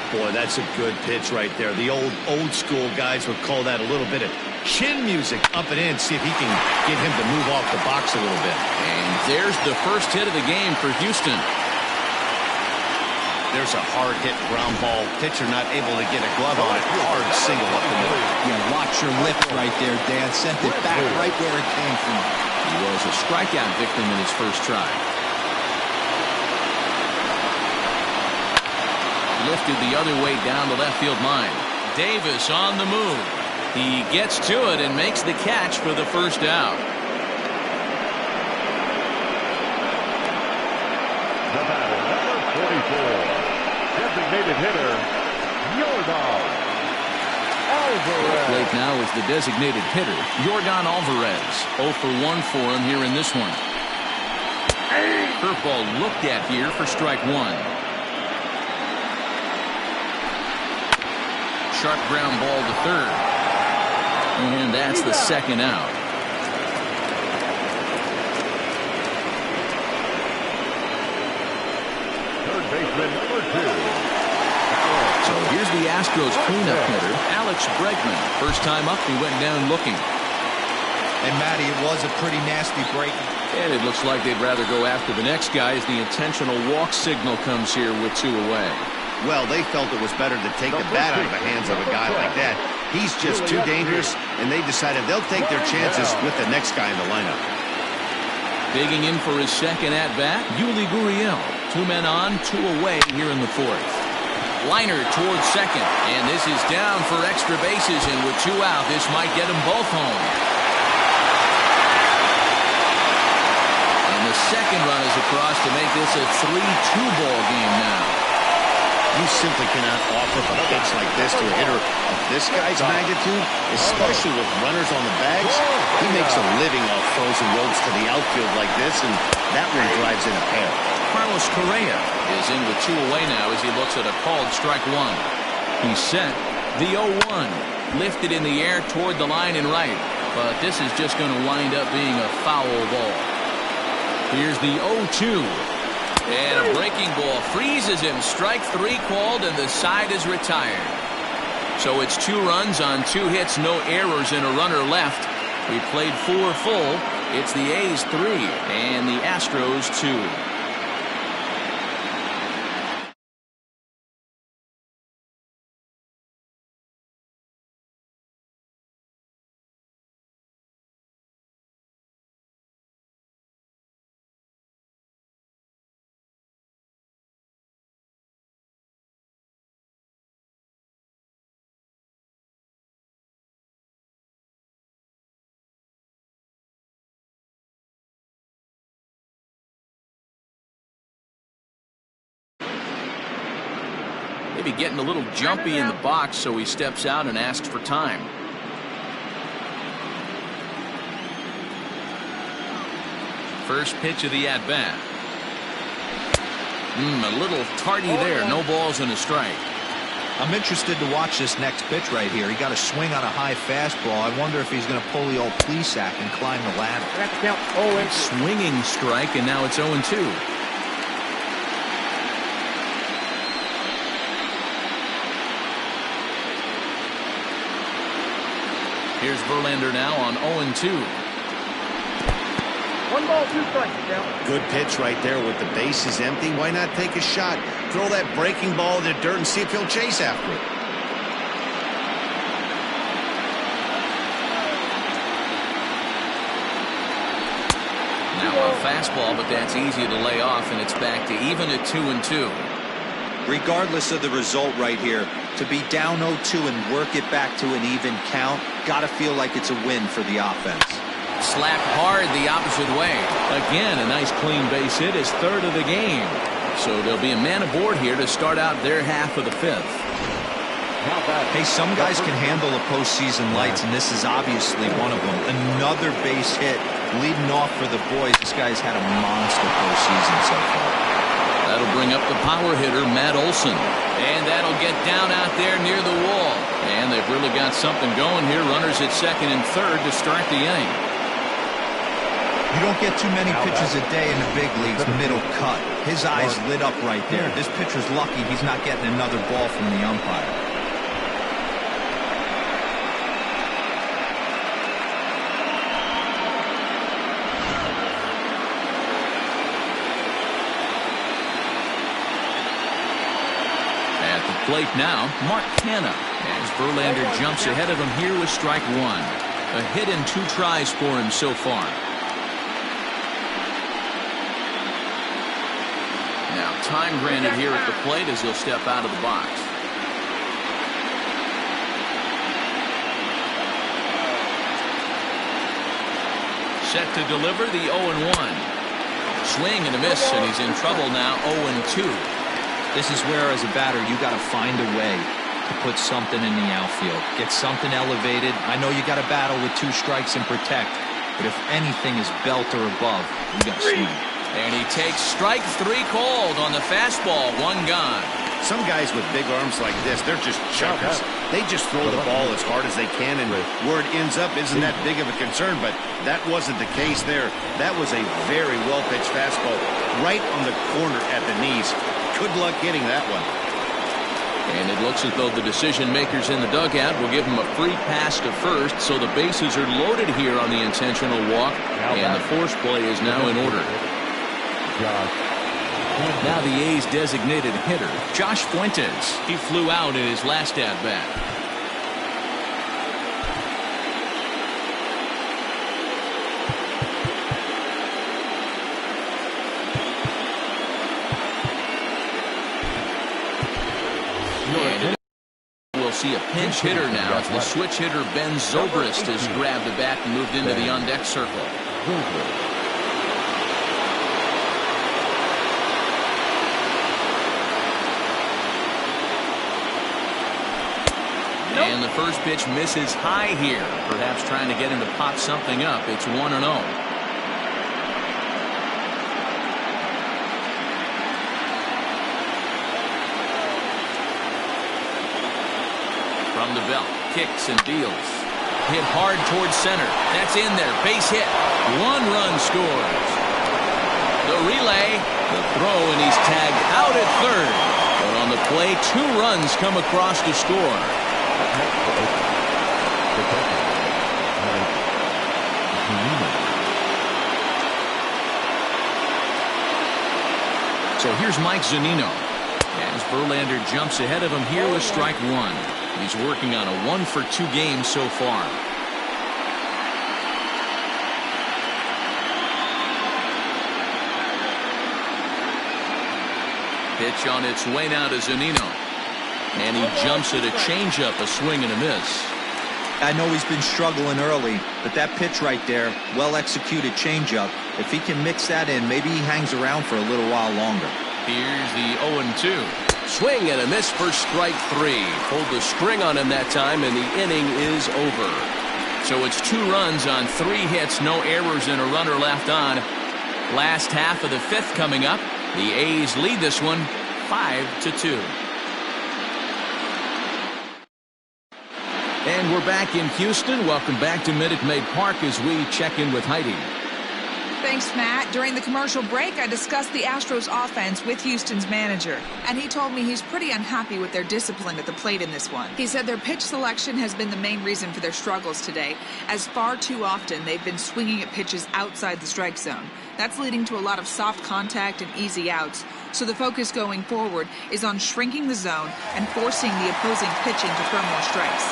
Boy, that's a good pitch right there. The old school guys would call that a little bit of chin music up and in. See if he can get him to move off the box a little bit. And there's the first hit of the game for Houston. There's a hard hit ground ball. Pitcher not able to get a glove on it. Hard single up the middle. Yeah, watch your lips right there, Dan. Sent it back right where it came from. He was a strikeout victim in his first try. Lifted the other way down the left field line. Davis on the move. He gets to it and makes the catch for the first out. The batter, number 44, designated hitter, Yordan Alvarez. Plate now is the designated hitter, Yordan Alvarez. 0 for 1 for him here in this one. Curveball looked at here for strike one. Sharp ground ball to third. And that's the second out. Third baseman, number 2. So here's the Astros cleanup hitter, Alex Bregman. First time up, he went down looking. And, Matty, it was a pretty nasty break. And it looks like they'd rather go after the next guy as the intentional walk signal comes here with 2 away. Well, they felt it was better to take the bat out of the hands of a guy like that. He's just too dangerous, and they decided they'll take their chances with the next guy in the lineup. Digging in for his second at-bat, Yuli Gurriel. 2 men on, 2 away here in the fourth. Liner towards second, and this is down for extra bases, and with 2 out, this might get them both home. And the second run is across to make this a 3-2 ball game now. You simply cannot offer a pitch like this to a hitter of this guy's magnitude, especially with runners on the bags. He makes a living off frozen ropes to the outfield like this, and that one drives in a pair. Carlos Correa is in with 2 away now as he looks at a called strike one. He's set. The 0-1 lifted in the air toward the line and right, but this is just going to wind up being a foul ball. Here's the 0-2. And a breaking ball freezes him. Strike 3 called, and the side is retired. So it's 2 runs on 2 hits, no errors, and a runner left. We played 4 full. It's the A's 3 and the Astros 2. Maybe getting a little jumpy in the box, so he steps out and asks for time. First pitch of the at-bat. A little tardy there. No balls and a strike. I'm interested to watch this next pitch right here. He got a swing on a high fastball. I wonder if he's going to pull the old Plesac and climb the ladder. That's count 0-2. Swinging strike, and now it's 0-2. Here's Verlander now on 0-2. 1 ball, 2 strikes. Count. Good pitch right there with the bases empty. Why not take a shot? Throw that breaking ball in the dirt and see if he'll chase after it. Now a fastball, but that's easy to lay off, and it's back to even at 2-2. Regardless of the result right here, to be down 0-2 and work it back to an even count, gotta feel like it's a win for the offense. Slapped hard the opposite way. Again, a nice clean base hit, his 3rd of the game. So there'll be a man aboard here to start out their half of the 5th. Hey, some guys can handle the postseason lights, and this is obviously one of them. Another base hit leading off for the boys. This guy's had a monster postseason so far. That'll bring up the power hitter, Matt Olson. And that'll get down out there near the wall. And they've really got something going here. Runners at 2nd and 3rd to start the inning. You don't get too many pitches a day in the big leagues, middle cut. His eyes lit up right there. This pitcher's lucky he's not getting another ball from the umpire. Plate now, Mark Canha, as Verlander jumps ahead of him here with strike one. A hit in 2 tries for him so far. Now time granted here at the plate as he'll step out of the box. Set to deliver the 0-1. Swing and a miss, and he's in trouble now, 0-2. This is where, as a batter, you got to find a way to put something in the outfield. Get something elevated. I know you got to battle with 2 strikes and protect, but if anything is belt or above, you got to swing. And he takes strike 3 called on the fastball, 1 gone. Some guys with big arms like this, they're just chuckers. They just throw the ball as hard as they can, and where it ends up isn't that big of a concern, but that wasn't the case there. That was a very well-pitched fastball right on the corner at the knees. Good luck getting that one. And it looks as though the decision makers in the dugout will give him a free pass to first, so the bases are loaded here on the intentional walk, and the force play is now in order. Now the A's designated hitter, Josh Fuentes. He flew out in his last at-bat. We'll see a pinch hitter now as the switch hitter Ben Zobrist has grabbed the bat and moved into the on-deck circle. And the first pitch misses high here, perhaps trying to get him to pop something up. It's 1-0. From the belt, kicks and deals. Hit hard towards center. That's in there. Base hit. 1 run scores. The relay, the throw, and he's tagged out at third. But on the play, 2 runs come across to score. So here's Mike Zunino. As Verlander jumps ahead of him here with strike 1. He's working on a 1-for-2 game so far. Pitch on its way now to Zunino. And he jumps at a changeup, a swing and a miss. I know he's been struggling early, but that pitch right there, well-executed changeup, if he can mix that in, maybe he hangs around for a little while longer. Here's the 0-2. Swing and a miss for strike 3. Pulled the string on him that time, and the inning is over. So it's 2 runs on 3 hits, no errors, and a runner left on. Last half of the 5th coming up. The A's lead this one 5-2. And we're back in Houston. Welcome back to Minute Maid Park as we check in with Heidi. Thanks, Matt. During the commercial break, I discussed the Astros offense with Houston's manager, and he told me he's pretty unhappy with their discipline at the plate in this one. He said their pitch selection has been the main reason for their struggles today, as far too often they've been swinging at pitches outside the strike zone. That's leading to a lot of soft contact and easy outs, so the focus going forward is on shrinking the zone and forcing the opposing pitching to throw more strikes.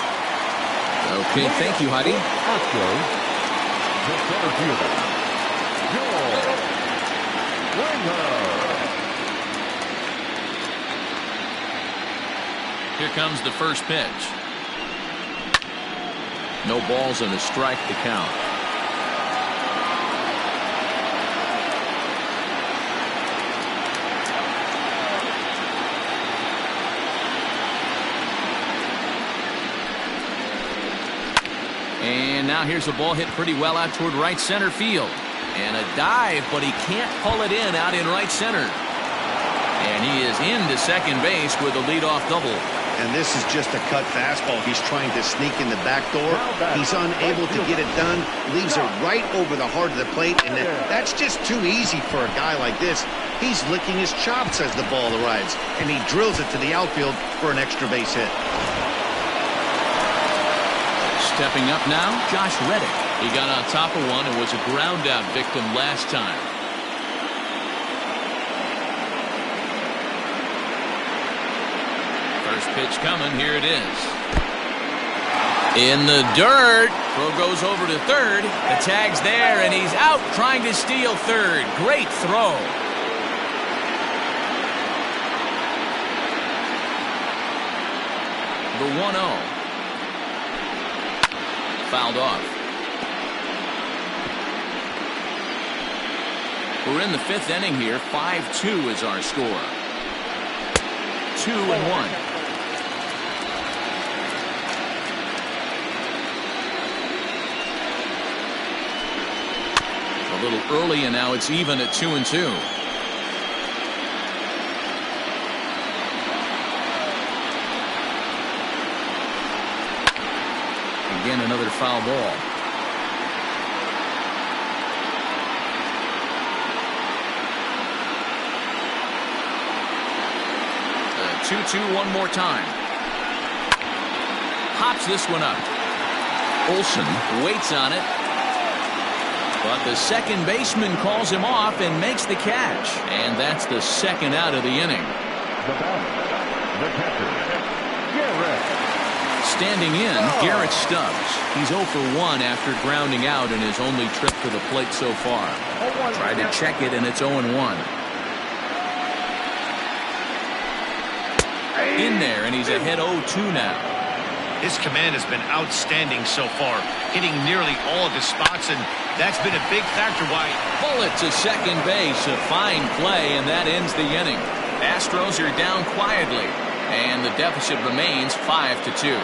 Okay, thank you, Heidi. Here comes the first pitch. No balls and a strike to count. And now here's a ball hit pretty well out toward right center field. And a dive, but he can't pull it in out in right center. And he is into second base with a leadoff double. And this is just a cut fastball. He's trying to sneak in the back door. He's unable to get it done. Leaves it right over the heart of the plate. And that's just too easy for a guy like this. He's licking his chops as the ball arrives. And he drills it to the outfield for an extra base hit. Stepping up now, Josh Reddick. He got on top of one and was a ground out victim last time. First pitch coming. Here it is. In the dirt. Throw goes over to third. The tag's there, and he's out trying to steal third. Great throw. The 1-0. Fouled off. We're in the fifth inning here. 5-2 is our score. 2-1. A little early, and now it's even at 2-2. Again, another foul ball. The 2-2 one more time. Hops this one up. Olsen waits on it. But the second baseman calls him off and makes the catch. And that's the second out of the inning. The catcher, Garrett. Standing in, Garrett Stubbs. He's 0 for 1 after grounding out in his only trip to the plate so far. Tried to check it, and it's 0-1. In there, and he's ahead 0-2 now. His command has been outstanding so far, hitting nearly all of his spots, and that's been a big factor why. Bullet to second base, a fine play, and that ends the inning. Astros are down quietly, and the deficit remains 5-2.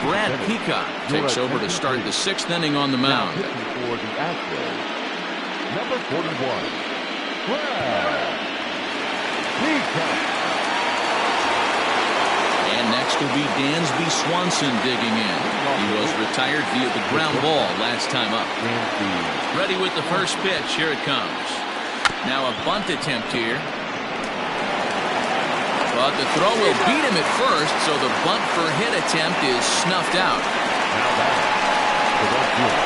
Brad Peacock takes over to start the sixth inning on the mound. For the Astros, number 41, Brad Peacock. And next will be Dansby Swanson digging in. He was retired via the ground ball last time up. Ready with the first pitch. Here it comes. Now a bunt attempt here. But the throw will beat him at first, so the bunt for hit attempt is snuffed out. Now back to the field.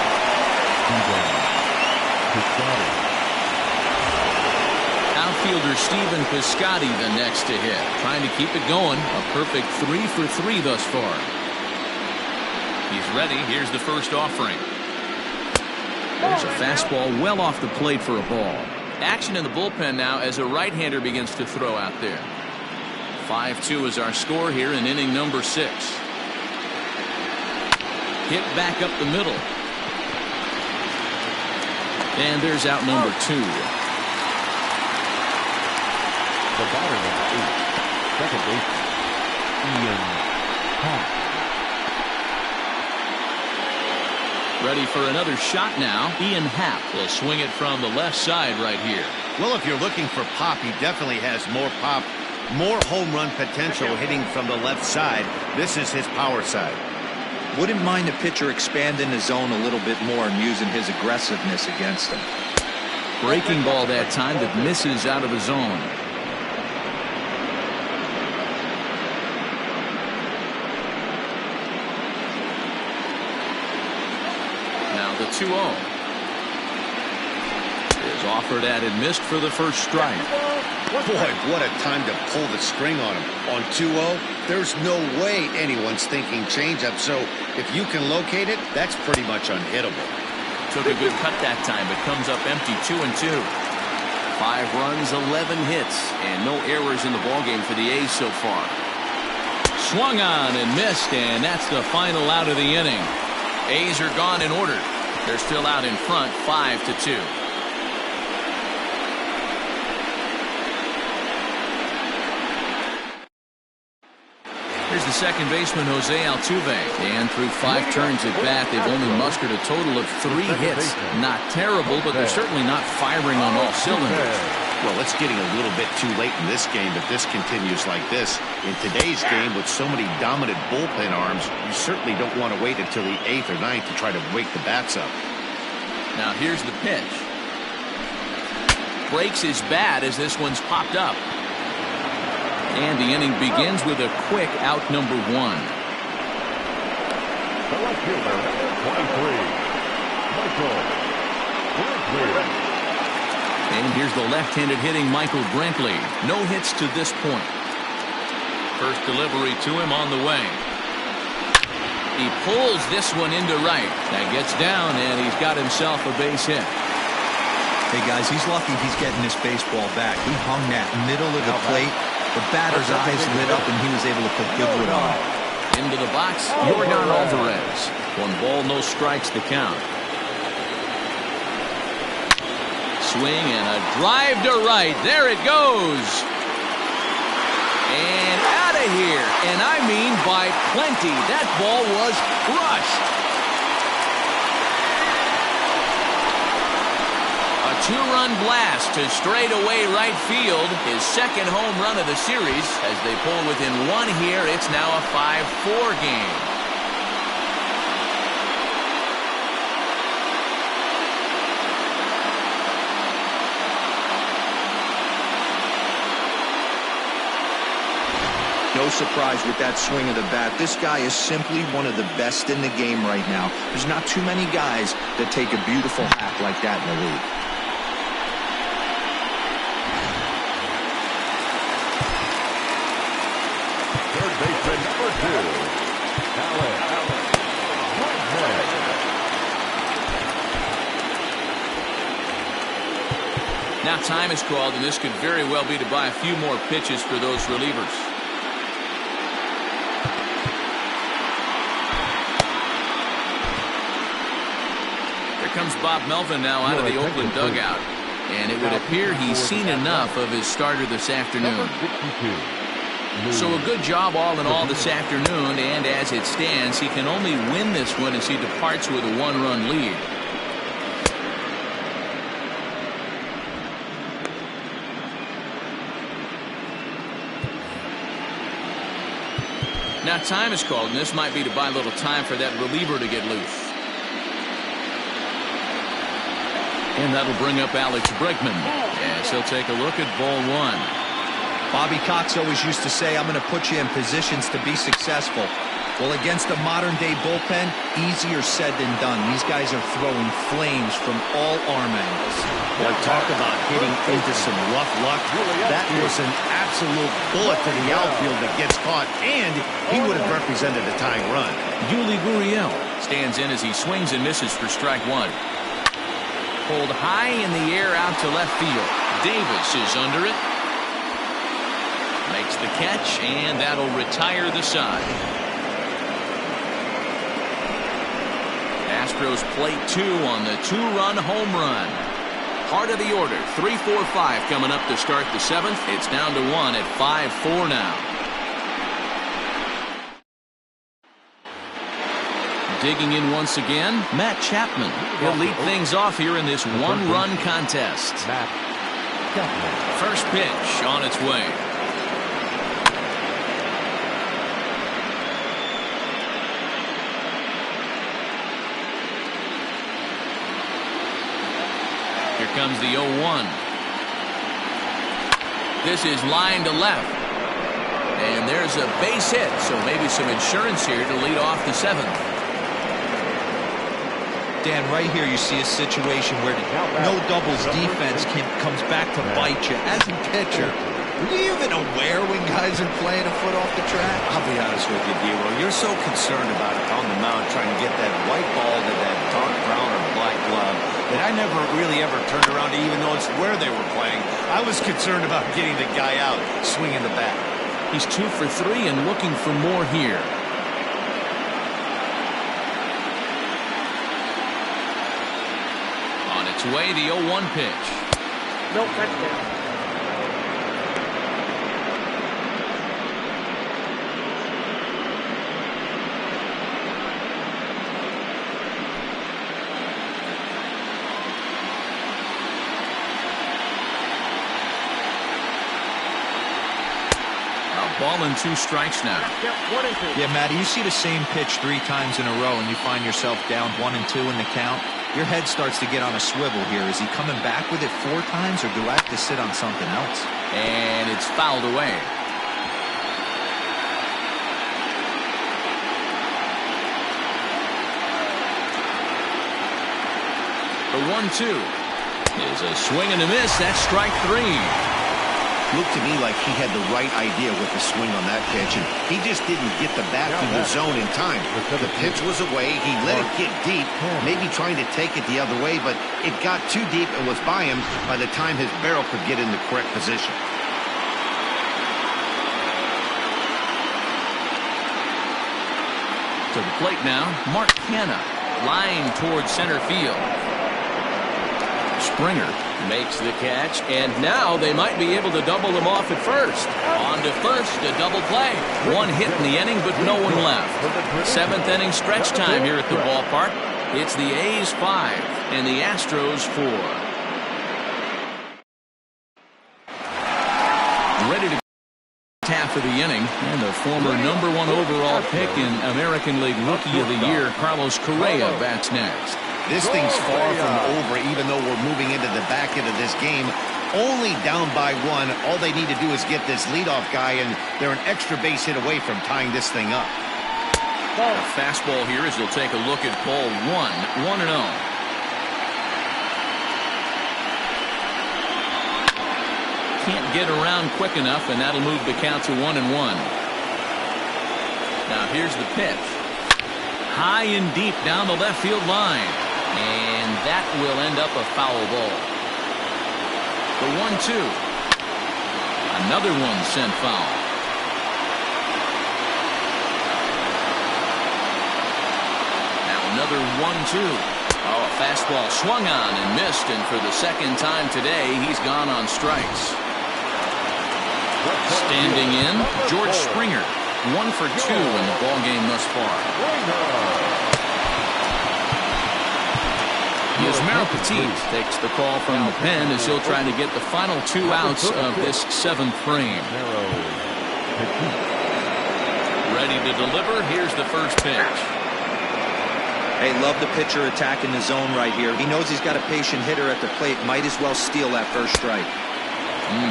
Outfielder Stephen Piscotty the next to hit. Trying to keep it going. A perfect 3 for 3 thus far. He's ready. Here's the first offering. There's a fastball well off the plate for a ball. Action in the bullpen now as a right-hander begins to throw out there. 5-2 is our score here in inning number 6. Hit back up the middle. And there's out number 2. The batter number 8, second baseman, Ian Happ. Ready for another shot now. Ian Happ will swing it from the left side right here. Well, if you're looking for pop, he definitely has more pop, more home run potential hitting from the left side. This is his power side. Wouldn't mind the pitcher expanding the zone a little bit more and using his aggressiveness against him. Breaking ball that time that misses out of the zone. Now the 2-0. Is offered at and missed for the first strike. Boy, what a time to pull the string on him. On 2-0, there's no way anyone's thinking changeup, so if you can locate it, that's pretty much unhittable. Took a good cut that time, but comes up empty. 2-2. 5 runs, 11 hits, and no errors in the ballgame for the A's so far. Swung on and missed, and that's the final out of the inning. A's are gone in order. They're still out in front, 5-2. Here's the second baseman, Jose Altuve. And through 5 turns at bat, they've only mustered a total of 3 hits. Not terrible, but they're certainly not firing on all cylinders. Well, it's getting a little bit too late in this game if this continues like this. In today's game, with so many dominant bullpen arms, you certainly don't want to wait until the 8th or 9th to try to wake the bats up. Now here's the pitch. Breaks his bat as this one's popped up. And the inning begins with a quick out number 1. The left fielder, 23, Michael Brinkley. And here's the left-handed hitting Michael Brinkley. No hits to this point. First delivery to him on the way. He pulls this one into right. That gets down, and he's got himself a base hit. Hey, guys, he's lucky he's getting this baseball back. He hung that middle of the plate. The batter's eyes lit up, and he was able to put good wood on it. Into the box, Yordan Alvarez. 1 ball, no strikes the count. Swing and a drive to right. There it goes. And out of here. And I mean by plenty. That ball was crushed. A 2-run blast to straightaway right field. His second home run of the series. As they pull within 1 here, it's now a 5-4 game. No surprise with that swing of the bat. This guy is simply one of the best in the game right now. There's not too many guys that take a beautiful hack like that in the league. Third baseman, number 2, Now time is called, and this could very well be to buy a few more pitches for those relievers. Comes Bob Melvin now out of the Oakland dugout, and it would appear he's seen enough of his starter this afternoon. So a good job all in all this afternoon, and as it stands, he can only win this one as he departs with a 1-run lead. Now time is called, and this might be to buy a little time for that reliever to get loose. And that'll bring up Alex Bregman as he'll take a look at ball 1. Bobby Cox always used to say, I'm going to put you in positions to be successful. Well, against a modern-day bullpen, easier said than done. These guys are throwing flames from all arm angles. Boy, talk about hitting into some rough luck. That was an absolute bullet to the outfield that gets caught, and he would have represented a tying run. Yuli Gurriel stands in as he swings and misses for strike 1. Pulled high in the air out to left field. Davis is under it. Makes the catch, and that'll retire the side. Astros plate 2 on the 2-run home run. Heart of the order, 3-4-5 coming up to start the 7th. It's down to 1 at 5-4 now. Digging in once again, Matt Chapman. He'll lead things off here in this 1-run contest. First pitch on its way. Here comes the 0-1. This is line to left. And there's a base hit, so maybe some insurance here to lead off the 7th. Dan, right here you see a situation where no doubles defense comes back to bite you. As a pitcher, are you even aware when guys are playing a foot off the track? I'll be honest with you, D-Roll. You're so concerned about it on the mound trying to get that white ball to that dark brown or black glove that I never really ever turned around to even notice where they were playing. I was concerned about getting the guy out, swinging the bat. He's 2 for 3 and looking for more here. On its way, the 0-1 pitch. No touchdown. Ball and 2 strikes now. Yep, 1 and 2. Yeah, Matty, you see the same pitch 3 times in a row and you find yourself down 1 and 2 in the count. Your head starts to get on a swivel here. Is he coming back with it 4 times, or do I have to sit on something else? And it's fouled away. The 1-2 is a swing and a miss. That's strike 3. Looked to me like he had the right idea with the swing on that pitch, and he just didn't get the bat through the zone in time. The pitch was away. He let it get deep, maybe trying to take it the other way, but it got too deep and was by him by the time his barrel could get in the correct position. To the plate now, Mark Canha, line towards center field. Springer makes the catch, and now they might be able to double them off at first. On to first, a double play. 1 hit in the inning, but no one left. 7th inning stretch time here at the ballpark. It's the A's 5 and the Astros 4. Ready to half of the inning, and the former #1 overall pick in American League Rookie of the Year, Carlos Correa, bats next. This thing's far from over, even though we're moving into the back end of this game. Only down by 1. All they need to do is get this leadoff guy, and they're an extra base hit away from tying this thing up. A fastball here as they'll take a look at ball 1, 1-0. Can't get around quick enough, and that'll move the count to 1-1. Now here's the pitch. High and deep down the left field line. And that will end up a foul ball. The 1-2. Another one sent foul. Now another 1-2. Oh, a fastball swung on and missed, and for the 2nd time today, he's gone on strikes. Standing in, George Springer. 1 for 2 in the ball game thus far. Yasmero Petit takes the call from the pen as he'll try to get the final 2 outs of this 7th frame. Ready to deliver. Here's the first pitch. Hey, love the pitcher attacking the zone right here. He knows he's got a patient hitter at the plate. Might as well steal that first strike.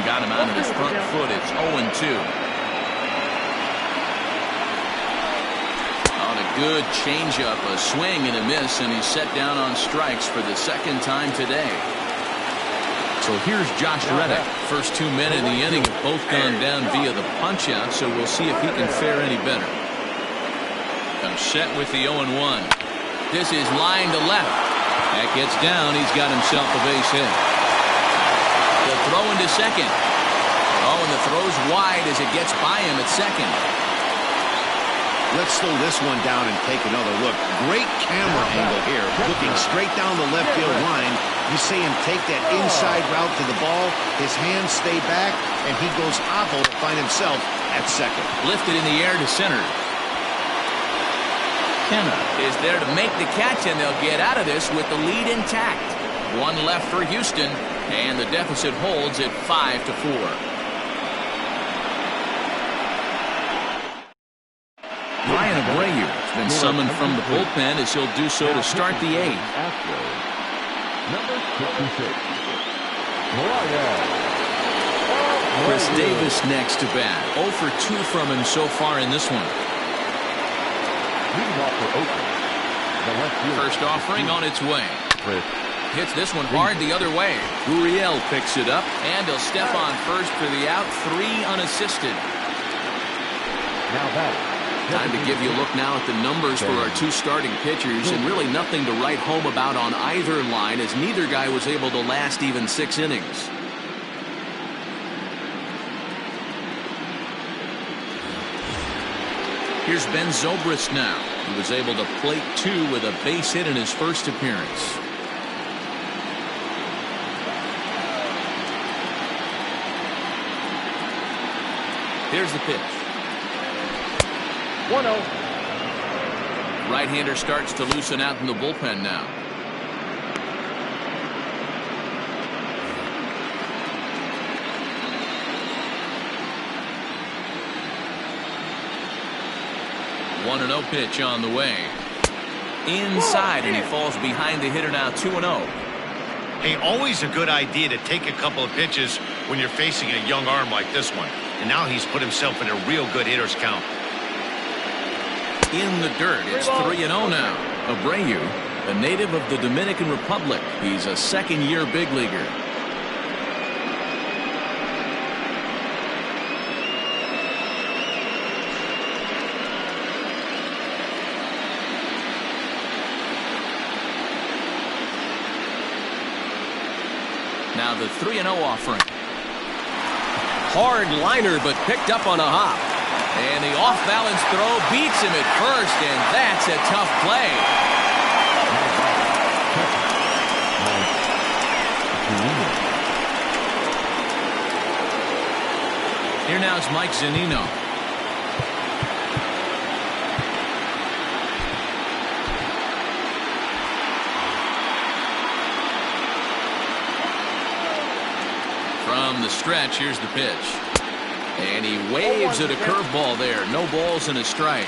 Got him out of his front foot. It's 0-2. Good changeup, a swing and a miss, and he's set down on strikes for the 2nd time today. So here's Josh Reddick. First 2 men in the inning have both gone down via the punch-out, so we'll see if he can fare any better. Comes set with the 0-1. This is line to left. That gets down. He's got himself a base hit. The throw into second. Oh, and the throw's wide as it gets by him at second. Let's slow this one down and take another look. Great camera angle here, looking straight down the left field line. You see him take that inside route to the ball. His hands stay back, and he goes oppo to find himself at second. Lifted in the air to center. Canha is there to make the catch, and they'll get out of this with the lead intact. 1 left for Houston, and the deficit holds at 5-4. Ryan Abreu has been summoned from the bullpen as he'll do so to start the 8th. Number 66. Chris Davis next to bat. 0 for 2 from him so far in this one. First offering on its way. Hits this one hard the other way. Gurriel picks it up, and he'll step on first for the out. 3 unassisted. Now that. Time to give you a look now at the numbers for our 2 starting pitchers, and really nothing to write home about on either line, as neither guy was able to last even 6 innings. Here's Ben Zobrist now. He was able to plate 2 with a base hit in his first appearance. Here's the pitch. 1-0. Right-hander starts to loosen out in the bullpen now. 1-0 pitch on the way. Inside, and he falls behind the hitter now 2-0. Hey, always a good idea to take a couple of pitches when you're facing a young arm like this one. And now he's put himself in a real good hitter's count. In the dirt, it's 3-0 now. Abreu, a native of the Dominican Republic. He's a second-year big leaguer. Now the 3-0 offering. Hard liner, but picked up on a hop. And the off-balance throw beats him at first, and that's a tough play. Here now is Mike Zunino. From the stretch, here's the pitch. And he waves at a curveball there. No balls and a strike.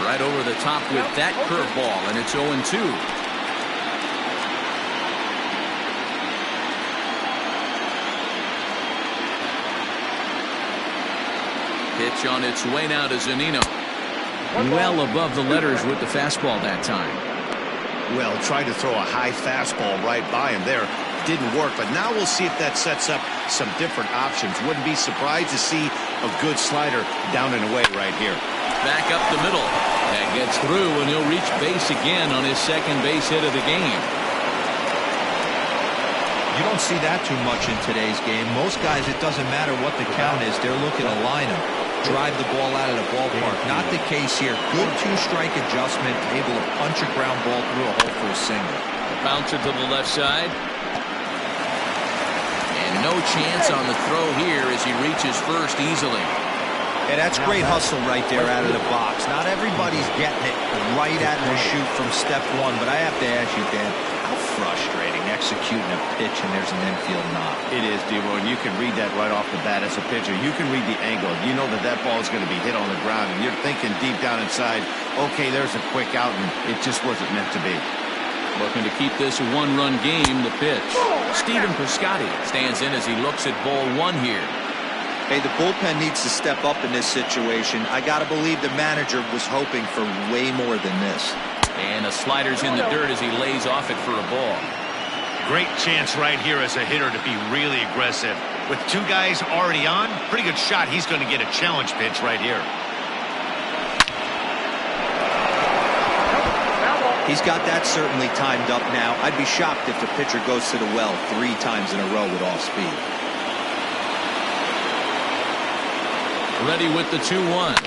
Right over the top with that curveball, and it's 0-2. Pitch on its way now to Zunino. Well above the letters with the fastball that time. Well, tried to throw a high fastball right by him there. Didn't work, but now we'll see if that sets up some different options. Wouldn't be surprised to see a good slider down and away right here. Back up the middle. That gets through, and he'll reach base again on his second base hit of the game. You don't see that too much in today's game. Most guys, it doesn't matter what the count is. They're looking to line them, drive the ball out of the ballpark. Not the case here. Good two-strike adjustment, able to punch a ground ball through a hole for a single. Bouncer to the left side. And no chance on the throw here as he reaches first easily. Yeah, that's great hustle right there out of the box. Not everybody's getting it right out of the chute from step one, but I have to ask you, Dan, how frustrating executing a pitch and there's an infield knock. It is, D-Roy, and you can read that right off the bat as a pitcher. You can read the angle. You know that that ball is going to be hit on the ground, and you're thinking deep down inside, okay, there's a quick out, and it just wasn't meant to be. Looking to keep this a one-run game, the pitch. Steven Piscotty stands in as he looks at ball one here. Hey, the bullpen needs to step up in this situation. I got to believe the manager was hoping for way more than this. And the slider's in the dirt as he lays off it for a ball. Great chance right here as a hitter to be really aggressive. With two guys already on, pretty good shot. He's going to get a challenge pitch right here. He's got that certainly timed up now. I'd be shocked if the pitcher goes to the well 3 times in a row with off speed. Ready with the 2-1.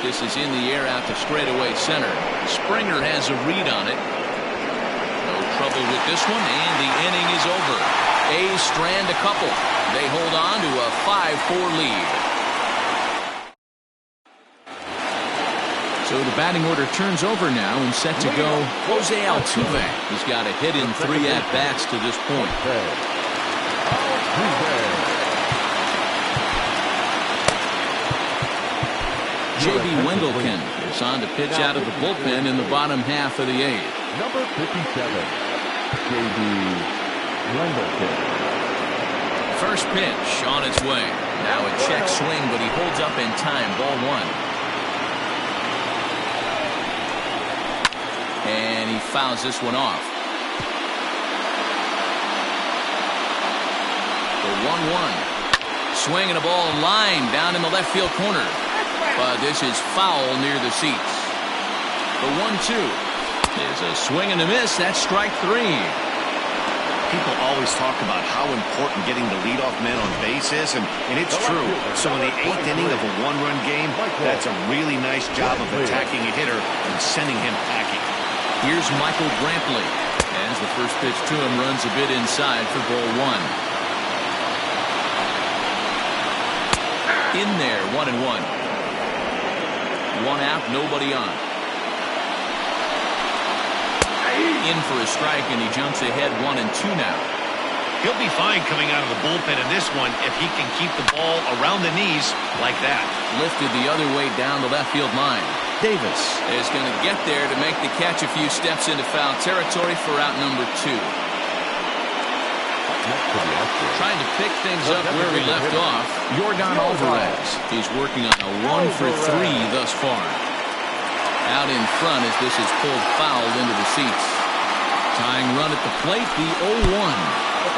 This is in the air out to straightaway center. Springer has a read on it. No trouble with this one, and the inning is over. A's strand a couple. They hold on to a 5-4 lead. So the batting order turns over now and set to go Jose Altuve. He's got a hit in 3 at-bats to this point. J.B. Wendelken is on to pitch out of the bullpen in the bottom half of the 8th. Number 57, J.B. Wendelken. First pitch on its way. Now a check swing, but he holds up in time. Ball 1. And he fouls this one off. The 1-1. Swinging a ball line down in the left field corner. But this is foul near the seats. The 1-2 is a swing and a miss. That's strike 3. People always talk about how important getting the leadoff man on base is, and it's true. So in the 8th inning of a one-run game, that's a really nice job of attacking a hitter and sending him packing. Here's Michael Brantley as the first pitch to him runs a bit inside for ball 1. In there, 1-1. 1 out, nobody on. In for a strike, and he jumps ahead 1-2 now. He'll be fine coming out of the bullpen in this one if he can keep the ball around the knees like that. Lifted the other way down the left field line. Davis is going to get there to make the catch a few steps into foul territory for out number 2. Trying to pick things up where we left off. Yordan Alvarez. He's working on a 1 for 3 thus far. Out in front as this is pulled foul into the seats. Tying run at the plate, the 0-1. 1-1.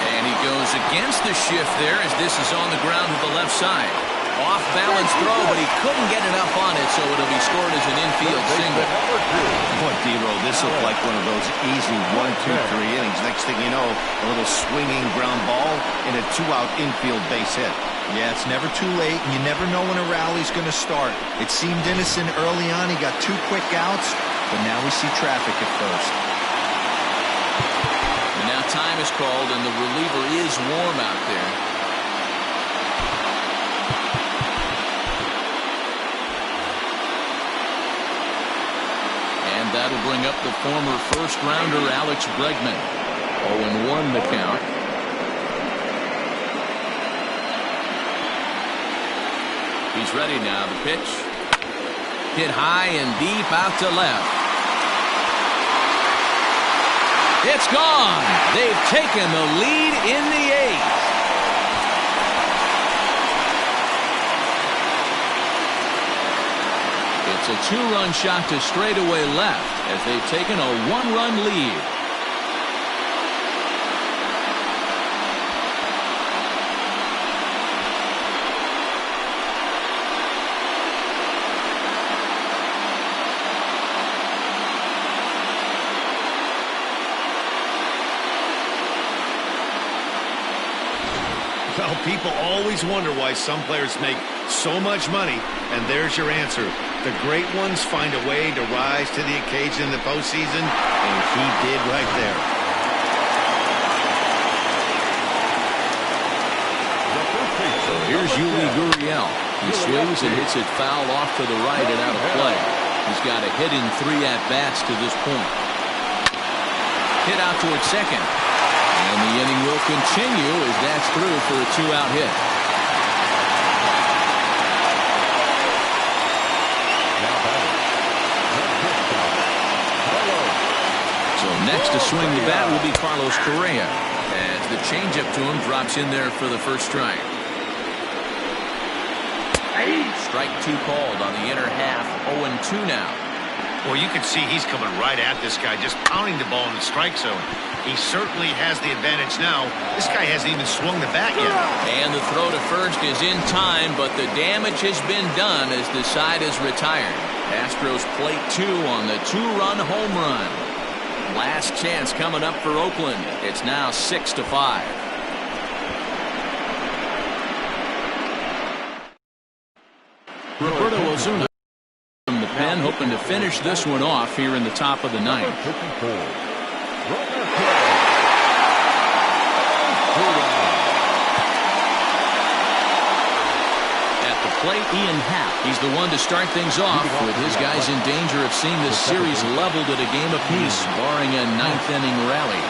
And he goes against the shift there as this is on the ground to the left side. Off balance throw, but he couldn't get enough on it, so it'll be scored as an infield single. Boy, D-Row, this looked like one of those easy 1-2-3 innings. Next thing you know, a little swinging ground ball and a 2-out infield base hit. Yeah, it's never too late, and you never know when a rally's going to start. It seemed innocent early on. He got 2 quick outs, but now we see traffic at first. And now time is called, and the reliever is warm out there. And that'll bring up the former first-rounder Alex Bregman. 0-1 the count. He's ready now. The pitch. Hit high and deep out to left. It's gone. They've taken the lead in the 8th. It's a 2-run shot to straightaway left as they've taken a 1-run lead. Well, people always wonder why some players make so much money, and there's your answer. The great ones find a way to rise to the occasion in the postseason, and he did right there. So here's Yuli Gurriel. He swings and hits it foul off to the right and out of play. He's got a hit in 3 at-bats to this point. Hit out towards second. And the inning will continue as that's through for a 2-out hit. So next to swing the bat will be Carlos Correa as the changeup to him drops in there for the first strike. Strike 2 called on the inner half. 0-2 now. Well, you can see he's coming right at this guy, just pounding the ball in the strike zone. He certainly has the advantage now. This guy hasn't even swung the bat yet. And the throw to first is in time, but the damage has been done as the side is retired. Astros plate 2 on the 2-run home run. Last chance coming up for Oakland. It's now 6-5. Roberto Osuna from the pen, hoping to finish this one off here in the top of the 9th. At the plate, Ian Happ. He's the one to start things off with his guys in danger of seeing this series leveled at a game apiece, barring a 9th-inning rally.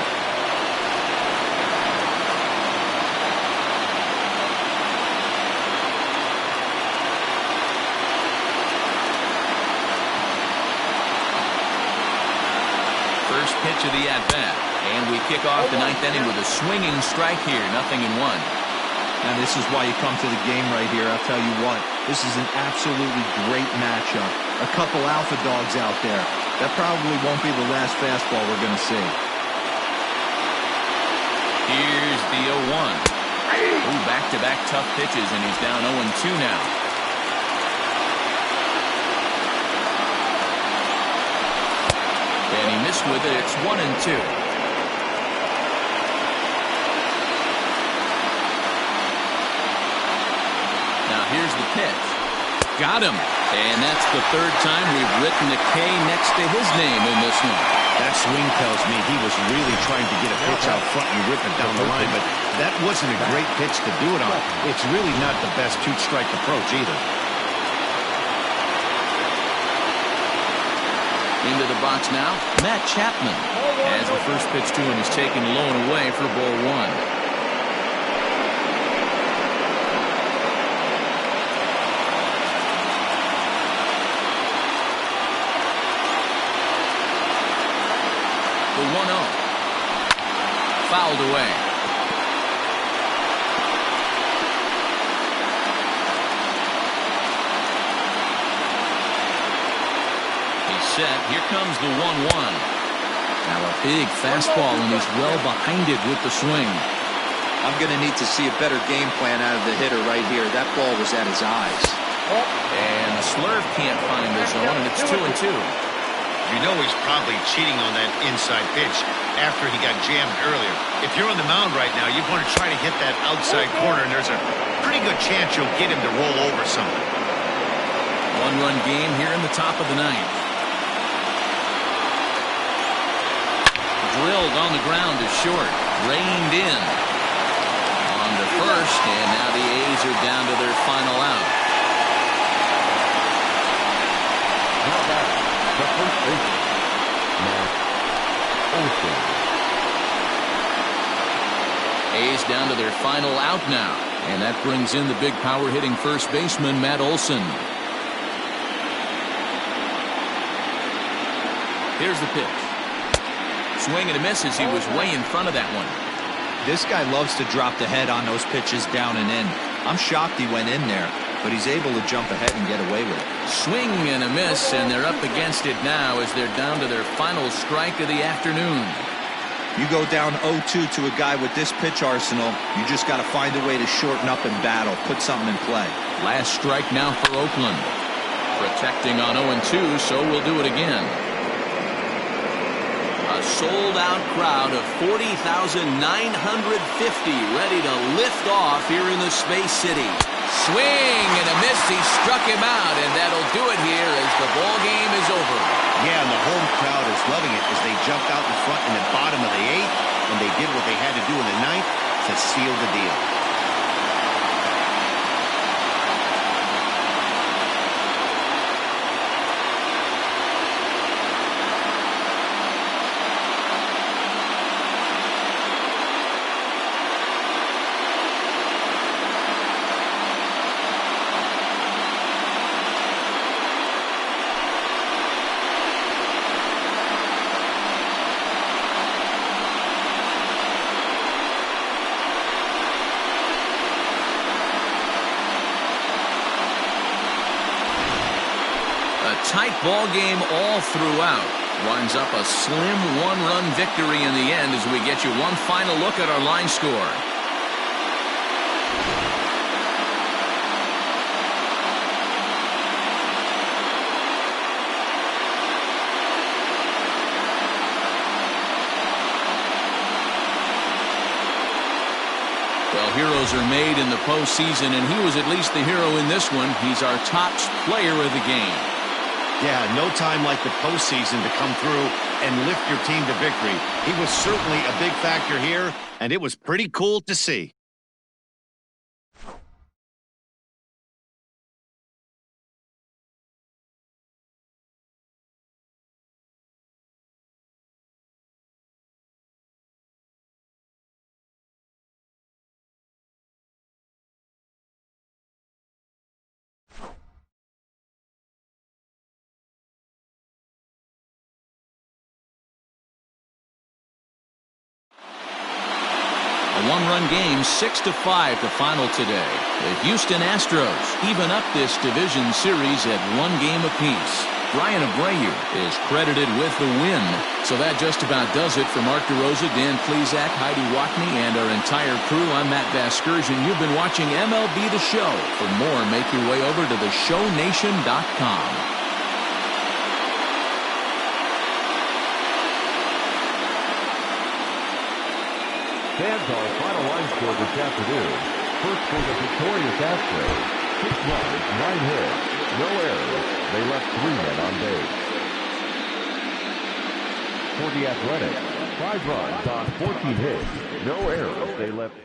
First pitch of the at-bat. And we kick off the 9th inning with a swinging strike here. 0-1. Now this is why you come to the game right here. I'll tell you what, this is an absolutely great matchup. A couple alpha dogs out there. That probably won't be the last fastball we're going to see. Here's the 0-1. Ooh, back-to-back tough pitches, and he's down 0-2 now. And he missed with it. It's 1-2. Here's the pitch. Got him. And that's the 3rd time we've written the K next to his name in this one. That swing tells me he was really trying to get a pitch out front and rip it down the line, but that wasn't a great pitch to do it on. It's really not the best 2-strike approach either. Into the box now, Matt Chapman. As the first pitch to him is taken low and away for ball one. The 1-0. Fouled away. Set. Here comes the 1-1. Now a big fastball, and he's well behind it with the swing. I'm going to need to see a better game plan out of the hitter right here. That ball was at his eyes. And the slurve can't find the zone, and it's 2-2. You know he's probably cheating on that inside pitch after he got jammed earlier. If you're on the mound right now, you want to try to hit that outside corner, and there's a pretty good chance you'll get him to roll over something. One-run game here in the top of the ninth. Drilled on the ground is short. Reined in. On to first, and now the A's are down to their final out. Now back, the first baseman, Matt Olson. A's down to their final out now, and that brings in the big power-hitting first baseman, Matt Olson. Here's the pitch. Swing and a miss as he was way in front of that one. This guy loves to drop the head on those pitches down and in. I'm shocked he went in there, but he's able to jump ahead and get away with it. Swing and a miss, and they're up against it now as they're down to their final strike of the afternoon. You go down 0-2 to a guy with this pitch arsenal, you just got to find a way to shorten up and battle, put something in play. Last strike now for Oakland. Protecting on 0-2, so we'll do it again. A sold-out crowd of 40,950 ready to lift off here in the Space City. Swing and a miss. He struck him out, and that'll do it here as the ball game is over. Yeah, and the home crowd is loving it as they jumped out in front in the bottom of the 8th, and they did what they had to do in the 9th to seal the deal. Tight ball game all throughout. Winds up a slim one-run victory in the end as we get you one final look at our line score. Well, heroes are made in the postseason, and he was at least the hero in this one. He's our top player of the game. Yeah, no time like the postseason to come through and lift your team to victory. He was certainly a big factor here, and it was pretty cool to see. A one-run game, 6-5 to final today. The Houston Astros even up this division series at one game apiece. Brian Abreu is credited with the win. So that just about does it for Mark DeRosa, Dan Plesac, Heidi Watney, and our entire crew. I'm Matt Vasgersian. You've been watching MLB The Show. For more, make your way over to theshownation.com. Fans, our final line score this afternoon. First for the victorious Astros, 6 runs, 9 hits, no errors. They left 3 men on base. For the Athletics, 5 runs on 14 hits, no errors. They left